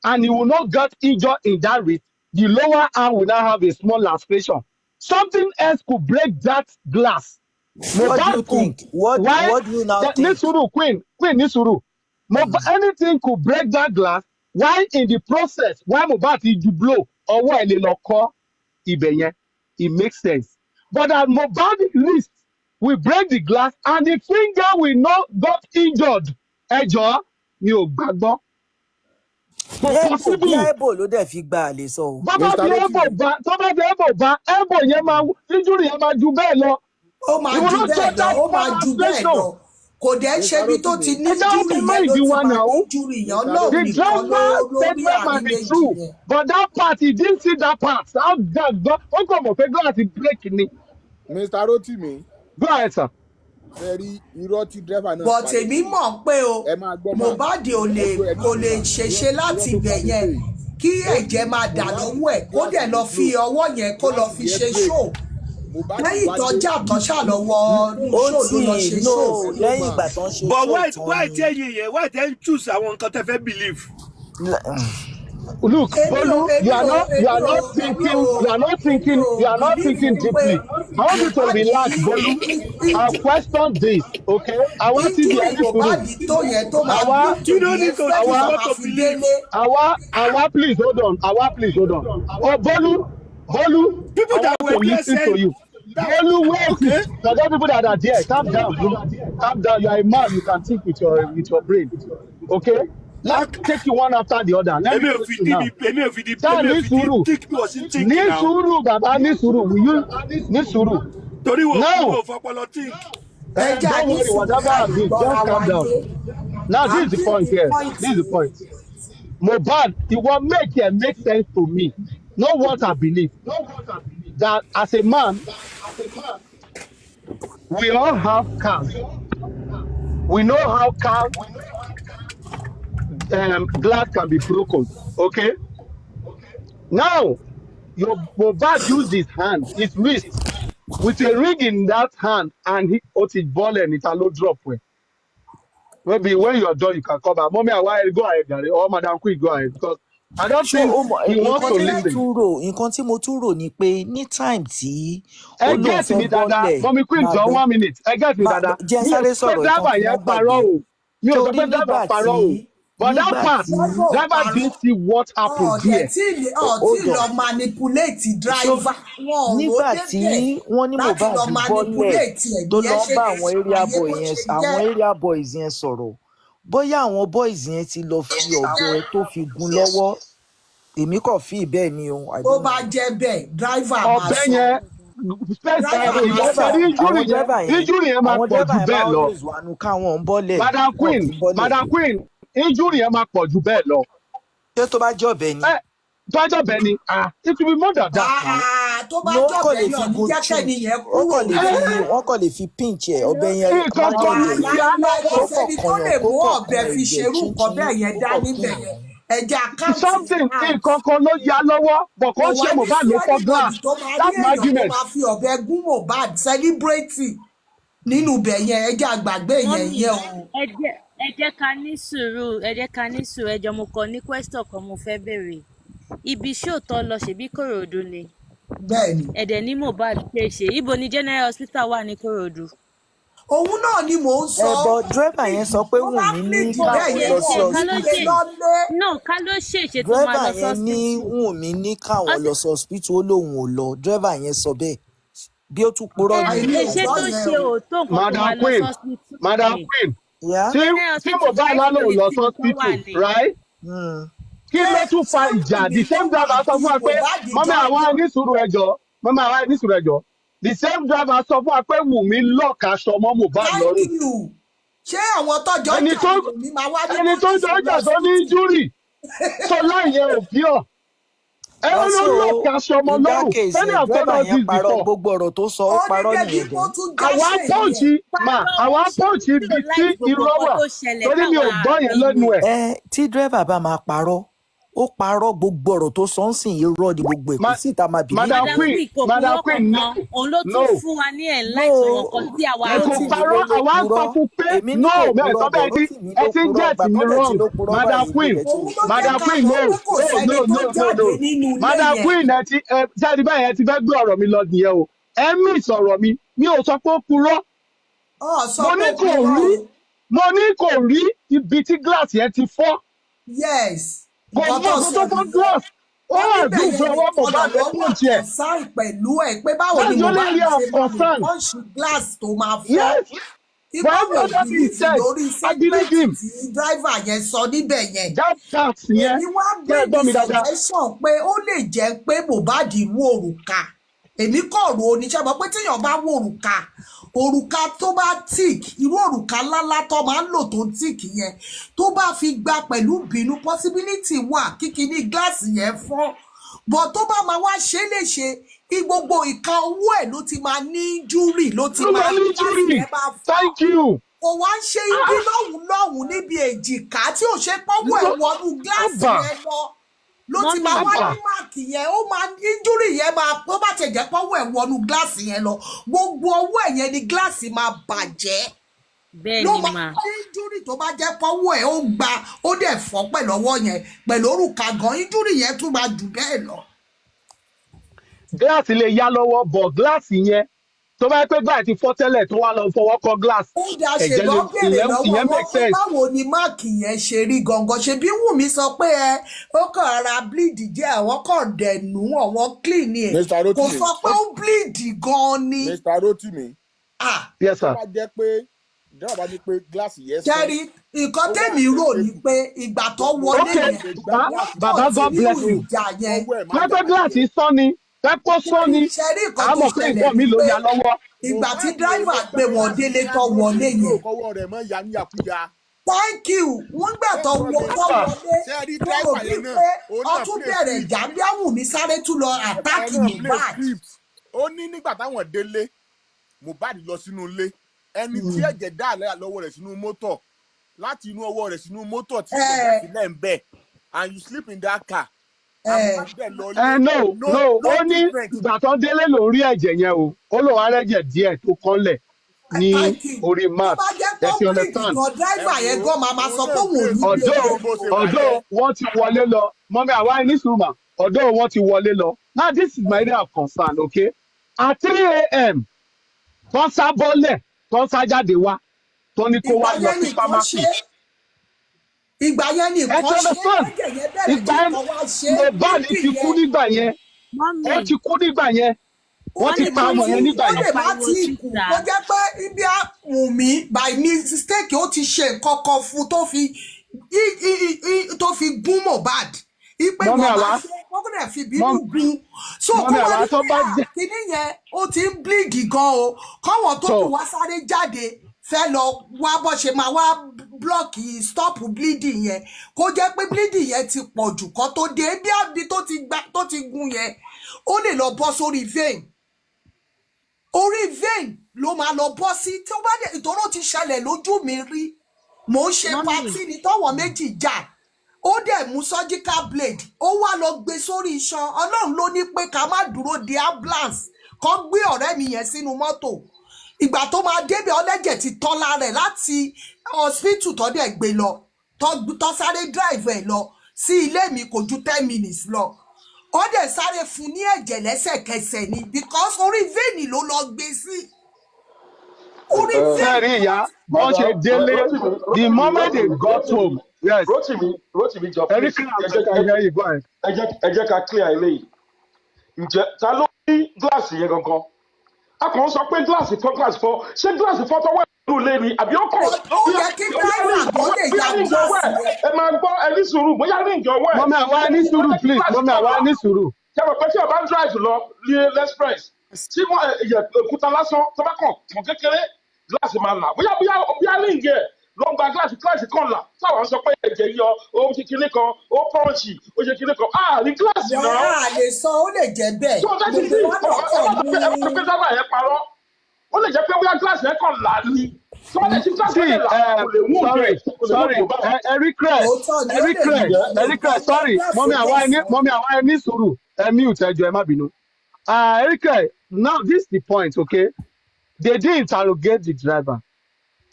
and he will not get injured in that wrist. The lower arm will now have a small laceration. Something else could break that glass. What do you think? What do you now think? Nisuru, Queen, Nisuru. Anything could break that glass. Why in the process, why Mohbad did you blow or why they not call Ibenye? It makes sense. But that Mohbad wrist will break the glass and the finger will not got injured. Ejo, mi ò gbàgbọ́. Kò bí possible. ẹ̀bò ló dẹ̀ fi gba àlè sọ o. Bọ́bá Mr. fi elbow Rotimi. bá elbow yẹn máa injury yẹn máa ju bẹ́ẹ̀ lọ. ó máa He will ju not bẹ́ẹ̀ touch lọ that ó máa ju bẹ́ẹ̀ frustration. lọ kò dẹ̀ ṣe ibi tó ti ní Ẹ jẹ́ júrì open yẹn ló mind ti wa máa now. ní júrì yẹn Mr. ọlọ́run The Rotimi. nìkan driver lórí statement might àárín be méjì true, yẹn. but that part he didn't see that part. How that go? Ó kàn mọ̀ pé glass break ni. Mr. Rotimi. Go ahead, sir. Very irọ́ tí driver náà but pa èmi létí. mọ̀ pé o Ẹ máa gbọ́ máa. Mohbad ò lè kò lè ṣèṣe láti ibẹ̀ yẹn kí ẹ̀jẹ̀ máa dà lọ́wọ́ ẹ̀ kó dẹ̀ lọ fi ọwọ́ yẹn kó lọ fi ṣe ṣó lẹ́yìn ìtọ́jà àtọ́ṣà lọ́wọ́ ṣó ló lọ ṣe ṣó. lẹ́yìn ìgbà tó ń ṣe But ṣó why tell you yẹn why tell you choose àwọn nǹkan tẹ́ fẹ́ believe. Look, Bolu, you are not thinking deeply. I want you to relax, Bolu. I'll question this, okay? I want to be any Mohbad tó yẹn tó máa Àwa- bí You don't need to tòun choose máa what to fi believe. délé. Please hold on. Oh, Bolu, People I that want were to there listen to saying you. Bolu, wait. Okay. For those people that are there, calm down, Bolu. Calm down. You are a man. You can think with your brain, okay? Let's take you one after the other. Let me Èmi ò go fi to now. Sir, ní sùúrù. think was in Ní thinking now. sùúrù, bàbá, ní sùúrù. Will you ní sùúrù? Torí wo No. wo fọpọlọ think. ẹja Don't ní worry, sùúrù whatever ká I've been, gbọ́ra just calm wa down. yé. Now, this is the point here. This is the point. Mohbad, it will make sense to me. Know what I believe. That as a man, we all have cars. We know how car glass can be broken. Okay? Now, your Mohbad used his hand, his wrist, with a ring in that hand, and he got his ball and it allow drop way. Maybe when you're done, you can come back. Mommy, I go ahead, Gary, or Madam Quick, go ahead. Because I don't think he wants to listen. nǹkan tí mo tún rò ni pé ní time tí ó I lóun get fẹ́ me, Dada. bọ́lẹ̀ Mommy Queen, máa just gbọ́ 1 minute. I get me, Dada. jẹ́ ń sáré sọ̀rọ̀ ìtàn Driver kí n má yẹn gbàgbé parọ́ o. Mi ò sọ torí pé driver parọ́ o. But that nígbà part, tí driver didn't see what happened ọ̀dẹ̀ there. tí hold lọ on. manipulate driver wọn ò nígbà rò tí débẹ̀ wọ́n ní láti Mohbad lọ bọ́lẹ̀ manipulate ẹ̀ tó bí lọ ẹ ń ṣe bá lè àwọn area ṣàlàyé boy bó yẹn ṣe àwọn jẹ́. area boys yẹn sọ̀rọ̀ bóyá àwọn boys yẹn ti lọ fi ọ̀bẹ tó fi gún lọ́wọ́ èmi kàn fi bẹ́ẹ̀ ni o I tó don't bá know. jẹ́ bẹ́ẹ̀ driver máa Ọ̀bẹ sọ yẹn, driver máa sọ àwọn injury driver yẹn máa àwọn pọ̀ driver ju yẹn bẹ́ẹ̀ máa lọ. always wà nù káwọn ń bọ́lẹ̀ Madam wọn kì í bọ́lẹ̀ Queen, injury yẹn máa pọ̀ ju bẹ́ẹ̀ lọ. ṣé tó bá jẹ́ ọ̀bẹ ni Tọ́jọ́ bẹ́ẹ̀ ni, it will be more than that now. tó bá ló jọ kàn lè bẹ́ẹ̀ fi yàn ní go jẹ́kẹ́ chin nìyẹn wọ́n kúrò kàn lè fi wọ́n kàn lè fi pinch ẹ̀ ọ̀bẹ yẹn Nǹkan kan ló májèlé yá láíláí kò lọ́wọ́. sẹ́ni tó lè kó mú kàn ọ̀bẹ kan fi ẹ̀jẹ̀ ṣerú nǹkan bẹ́ẹ̀ yẹn kó dá kàn níbẹ̀ kí yẹn ẹ̀jẹ̀ àkáǹtì Something, out nǹkan kan ló yá lọ́wọ́, but kò kò wá ṣe ní Mohbad sí ló fọ́ anybody glass. tó máa rí That's my èèyàn tó argument. máa fi ọ̀bẹ gún Mohbad celebrity nínú ibẹ̀ yẹn ẹ̀jẹ̀ àgbàgbé yẹn mọ́mì yẹn o. ẹ jẹ́ ká ní sùúrù ẹ jọ̀ọ́ mo kàn ní question kan mo fẹ́ béèrè ibi ṣóòtọ́ lọ ṣèbí Kòròdú ni bẹ́ẹ̀ ni ẹ̀dẹ̀ ní Mohbad ṣe ibo ni general hospital wà ní Kòròdú. òun náà ni mò ń sọ ẹ̀bọ dírẹ́bà yẹn sọ pé tó bá Wùnmí ní fìdí kò bẹ́ẹ̀ káwọn yẹn lọ wọn sí ò ní gbé lọ́lé. ká ló ṣèṣe tó máa dírẹ́bà lọ yẹn ní sọ́sítù. Wùnmí ní káwọn lọ sí hospital ó lóun ò lọ dírẹ́bà yẹn sọ bẹ́ẹ̀ bí ó tún purọ́ ni. àìní ṣé ògbọ́ tó yẹn ṣe o. òótọ́ nǹkan tó máa lọ sọ́sítù Madam ni. Queen, Yeah? general tí hospital Mohbad five lálẹ́ ò lọ minutes tó wà hospital, ní. right? Hmm. Kí ló tún fa ìjà? The same driver sọ fún wa pé mọ́mí àwọn onísùúrù ẹjọ́, mọ́mí àwọn onísùúrù ẹjọ́. The same driver sọ fún wa pé Wùnmí lọ́ọ̀ka aṣọ mọ́ Mohbad thank lọ́rùn. you ṣé àwọn tọ́jọ́ Ẹni jà tó ní máa wá ní ẹni tó police jọjà lọ tó ní sí injury sọ láyé ò bí ọ̀. Ẹ ló Also, lọ́ọ̀ka aṣọ mọ́ in that lọ́rùn. case Many have told dírẹ́bà us yẹn this parọ́ before. gbogbo ọ̀rọ̀ tó sọ ó ó ní parọ́ débi nìyẹn kó dẹ̀. tún Àwa jáṣẹ́ pọ́ǹchì yẹn. àwa pọ́ǹchì ibi tí irọ́ wà torí mi ò gbọ́ yẹn lẹ́nu ẹ̀. Tí dírẹ́bà bá máa parọ́ ó parọ́ gbogbo ọ̀rọ̀ tó sọ ń sìn irọ́ ni gbogbo ẹ̀ kò sí ìta máa bìlí. Madam Queen, Madam Queen, no òun ló tún fún wa ní ẹ̀ láì No. sọ̀rọ̀ kan tí àwa Ẹ kò rò. parọ́ àwa ń sọ fún pé èmi ní no kò mẹ́ẹ̀ purọ́ sọ bọ̀ bẹ́ẹ̀ tí Rotimi ẹ ló ti ń purọ́ get me gbàgbọ́dẹ̀ tí wrong. ló purọ́ Madam báyìí Queen, ìbílẹ̀ tí òun ló jẹ́ Madam ká Queen mọ̀ no pé kò sẹ́ni tó jáde nínú ilé Madam yẹn. Queen ẹ ti ṣáàdì báyìí ẹ ti fẹ́ gbé ọ̀rọ̀ mi lọ nìyẹn o. Ẹ mí ìsọ̀rọ̀ mi ò sọ pé ó purọ́. ọ̀ sọ Mo pé ní kò kúrò rí o. mo ní kò rí ibi tí glass yẹn ti fọ́. yes Kò mọ nǹkan tó ọ̀sán sọ tó fọ́ nìyẹn. glass. Ó wọ́n wà níbẹ̀ dùn yẹn fún ọwọ́ nìkan Mohbad lọ́wọ́ lẹ́kùn wà tiẹ̀. concern pẹ̀lú ẹ̀ pé báwo ni That's the only Mohbad area of ṣe máa lè concern. pọ́ǹṣì glass tó máa fọ́. Yes. Ipá every wo other thing he bìlífù said, lórí I believe sẹ́gmẹ́ǹtì him. tí dráìvà yẹn sọ níbẹ̀ yẹn. That fact, yeah. Èmi wá Yeah, bring the me that. suggestion pé ó lè jẹ́ pé Mohbad wú òrùka. Èmi kọ̀ ro oníṣẹ́ mọ̀ pé tíyàn bá wú òrùka tó bá tíìk irú òrùka ńláńlá tó máa ń lò tó ń tíìk yẹn tó bá fi gba pẹ̀lú bínú possibility wà kíkiní gíláàsì yẹn fọ́ bọ̀ tó bá máa wá ṣe é léṣe gbogbo ìka owó ẹ̀ ló ti máa ní júrì ló ti máa ní gíláàsì yẹn máa fọ́. Thank you. Kò wá ń ṣe ibi lọ́hùn níbi èjìká tí ò ṣe pọ́wọ́ ẹ̀ wọnú gíláàsì yẹn lọ ló ti máa wá ní máàkì yẹn ó máa injúrì yẹn máa tó bá ti jẹ́ pọ́wọ́ ẹ̀ wọnú gíláàsì yẹn lọ gbogbo ọwọ́ ẹ̀ yẹn ni gíláàsì máa bàjẹ́ ló máa ní injúrì tó bá jẹ́ pọ́wọ́ ẹ̀ ó gba ó dẹ̀ fọ́ pẹ̀lú ọwọ́ yẹn pẹ̀lú òrùka gan injúrì yẹn tún máa jù bẹ́ẹ̀ lọ. Gíláàsì lè yá lọ́wọ́ bọ̀ gíláàsì yẹn tó bá pẹ́ gbà tí fọ́ tẹ́lẹ̀ tó wá lọ fọwọ́ kọ gíláàsì. Ó dá ṣe lọ bèrè lọ́wọ́ wọn báwo ni máàkì yẹn ṣe rí gangan ṣe bí Wùmí sọ pé ó kàn ara bleed jẹ́ àwọn kàn dẹ̀nú àwọn clean ẹ̀ kò sọ pé ó bleed gan ni. Mr. Rotimi. Yes sir. Ó bá jẹ́ pé ìjọba bá ní pé gíláàsì yẹn sọ. Jerry nǹkan tèmi rò ní pé ìgbà tó wọlé yẹn bàbá God bless you. Pẹ́pẹ́ gíláàsì sọ ni pẹ́pọ́ sọ ni àmọ̀ pé nǹkan mi ló ya lọ́wọ́. Ìgbà tí dráìvà gbé wọn délé tó wọlé yẹn. Kọ́wọ́ rẹ̀ mọ́ ya ní àkúya. Thank you. Wọ́n gbà tó wọlé wọ́n rò bí pé ọtún bẹ̀rẹ̀ ìjà bí Wùmí sáré tún lọ àtáàkì Mohbad. Ó ní nígbà táwọn délé Mohbad lọ sínú ilé ẹni tí ẹ̀jẹ̀ dá àlẹ́ lọ́wọ́ rẹ̀ sínú mọ́tò láti inú ọwọ́ rẹ̀ sínú mọ́tò tí ẹ̀jẹ̀ sílẹ̀ ń bẹ̀ and you sleep in that car. No ó ní ìgbà tó délé lórí ẹ̀jẹ̀ yẹn o ó lóun arẹ́jẹ̀ díẹ̀ tó kọ́lẹ̀ ní orí map ẹ̀sìn understand. ọ̀dọ́ wọ́n ti wọlé lọ mọ́mí àwa ní sùúrù ọ̀dọ́ wọ́n ti wọlé lọ now this is my area of concern okay at 3 a.m. tó ń sá bọ́lẹ̀ tó ń sá jáde wá tó ní kó wá lọ sí pharmacy. Ìgbà yẹn ni nǹkan ṣe ẹ̀jẹ̀ yẹn bẹ̀rẹ̀ kí nǹkan wá ṣe. Mohbad ti kú nígbà yẹn wọ́n ti kú nígbà yẹn wọ́n ti pa ọmọ yẹn nígbà yẹn. ó lè má ti kú kó jẹ́ pé ibi Wùmí by mistake ó ti ṣe nǹkan kan fún tó fi gún Mohbad ipe Mohbad wọ́n kò dẹ̀ fi bínú gún so kó wọ́n ní kíní yẹn ó ti ń bleed gan o kọ́wọ́n tó kù wá sáré jáde fẹ́ lọ wá bó ṣe máa wá blọọkì stop bleeding yẹn kó jẹ́ pé bleeding yẹn ti pọ̀ jù kó tó dé bí àbí tó ti gún yẹn ó lè lọ bọ́ sórí vein orí vein ló máa lọ bọ́ sí tí ó bá dé ìtọ́rọ̀ ti ṣẹlẹ̀ lójú mi rí mò ń ṣe pátì ní tọ́wọ́ méjì jà ó dẹ̀ mú surgical blade ó wá lọ gbé sórí iṣan Ọlọ́run ló ní pé ká má dúró de ambulance kó gbé ọ̀rẹ́ mi yẹn sínú mọ́tò ìgbà tó máa débẹ̀ ọlẹ́jẹ̀ ti tán lára ẹ̀ láti hospital tó dẹ̀ gbé lọ tó sáré drive ẹ̀ lọ sí ilé mi kò ju 10 minutes lọ ó dẹ̀ sáré fún ní ẹ̀jẹ̀ lẹ́sẹ̀kẹsẹ̀ ni because orí vein ló lọ gbé sí. orí vein. Sẹ́ẹ̀rí ìyá wọ́n ṣe délé the moment they got home. Yes. Rotimi jọ pé ẹ jẹ́ ká clear eléyìí ǹjẹ́ ta ló ní gíláàsì yẹn gangan a kàn ń sọ pé gíláàsì fọ́ ṣé gíláàsì fọ́ tọwọ́ ìlú ilé ni àbí ó kàn ó yẹ kí dráìvà tó lè ya gíláàsì yẹn. ẹ máa gbọ́ ẹni sùúrù bóyá ní ìjọwọ́ ẹ̀. mọ́mí àwa ní sùúrù please mọ́mí àwa ní sùúrù. ṣé mo pẹ́ tí ọba ń drive lọ ní express tí wọ́n òkúta lásán tó bá kàn kékeré gíláàsì máa là bóyá ní ìjẹ́ ló ń gba gíláàsì kan là táwọn sọ pé ẹ̀jẹ̀ yọ ó ṣe kinní kan ó pọ́ǹchì ó ṣe kinní kan ní gíláàsì náà. wọ́n á lè sọ ó lè jẹ́ bẹ́ẹ̀. tó dájú sí ọ̀pọ̀ pé sábà yẹn parọ́ ó lè jẹ́ pé bóyá gíláàsì yẹn kàn là ní. Sorry, Eric, sorry, mọ́mí àwa ẹni sùúrù ẹ̀mí ìtẹ́jọ́ ẹ má bínú. Eric, now this is the point, okay? They did interrogate the driver.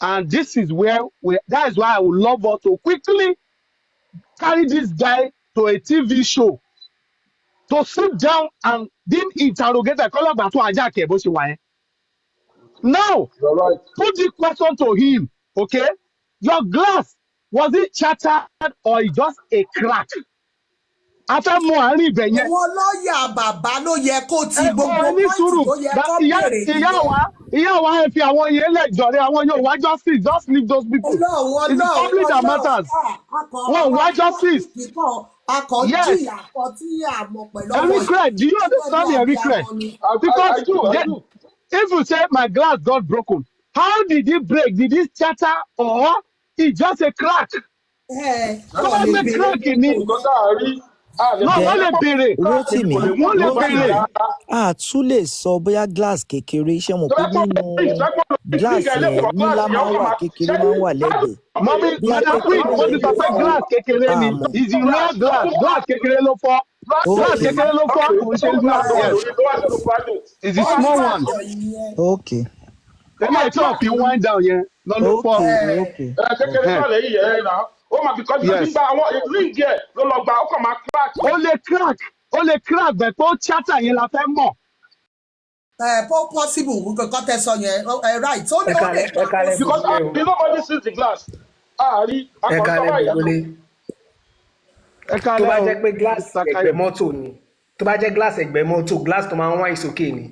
And this is where that is why I would love us to quickly carry this guy to a TV show to sit down and then interrogate a caller back to Ajake bó ṣe wà yẹn. Now, right. Put the question to him, okay? Your glass, was it shattered or just a crack? a fẹ́ mọ àárín ibẹ̀ yẹn. àwọn lọ́ọ̀yà bàbá ló yẹ kó ti ẹ gbogbo ní pọ́ìntì sùúrù tó yẹ kó béèrè nìyẹn. ìyá wa ẹ fi àwọn yẹn lẹ̀ jọ̀rẹ́ àwọn yóò wá justice just leave those people. It's the public that matters. Wọ́n wá justice. Yes. Every do you understand me, every because I do. if you say my glass got broken, how did it break? Did it shatter or it just a crack? Wọ́n lè crack ni. Wọ́n lè béèrè. Rotimi, Wọ́n lè béèrè. a tún lè sọ bóyá glass kékeré ṣé mo pé nínú glass yẹn nílá máa ń wà kékeré máa ń wà lẹ́gbẹ̀ẹ́. Mọ́mí wọ́n ti sọ pé glass kékeré ni. Is the real glass kékeré ló fọ́. Glass kékeré ló fọ́. Kò ṣe glass yẹn. It's the small one. Okay. Ilé tí wọ́n fi wind down yẹn ló fọ́. Kékeré náà lè yí ẹ̀ náà. Ó máa fi kọ́ sí nígbà àwọn ring yẹn ló lọ gba ó kàn máa crack. Ó lè crack bẹ̀ pé ó chatter yẹn la fẹ́ mọ̀. Possible nǹkan tẹ sọ yẹn right ó lè because nobody sees the glass. Tó bá jẹ́ pé glass ẹgbẹ́ mọ́tò ni tó bá jẹ́ glass ẹgbẹ́ mọ́tò glass tó máa ń wá ìsókè ni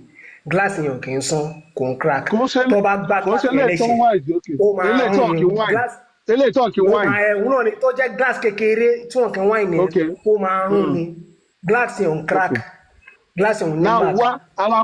glass yẹn kì í sán kò ń crack tó bá gbá glass yẹn léṣe ó máa ń rún glass ó máa ẹ̀hún náà ni tó jẹ́ glass kékeré tí wọ́n kàn wá ìní ó máa ń rún ni glass yẹn ń crack glass yẹn ń ní bàtà.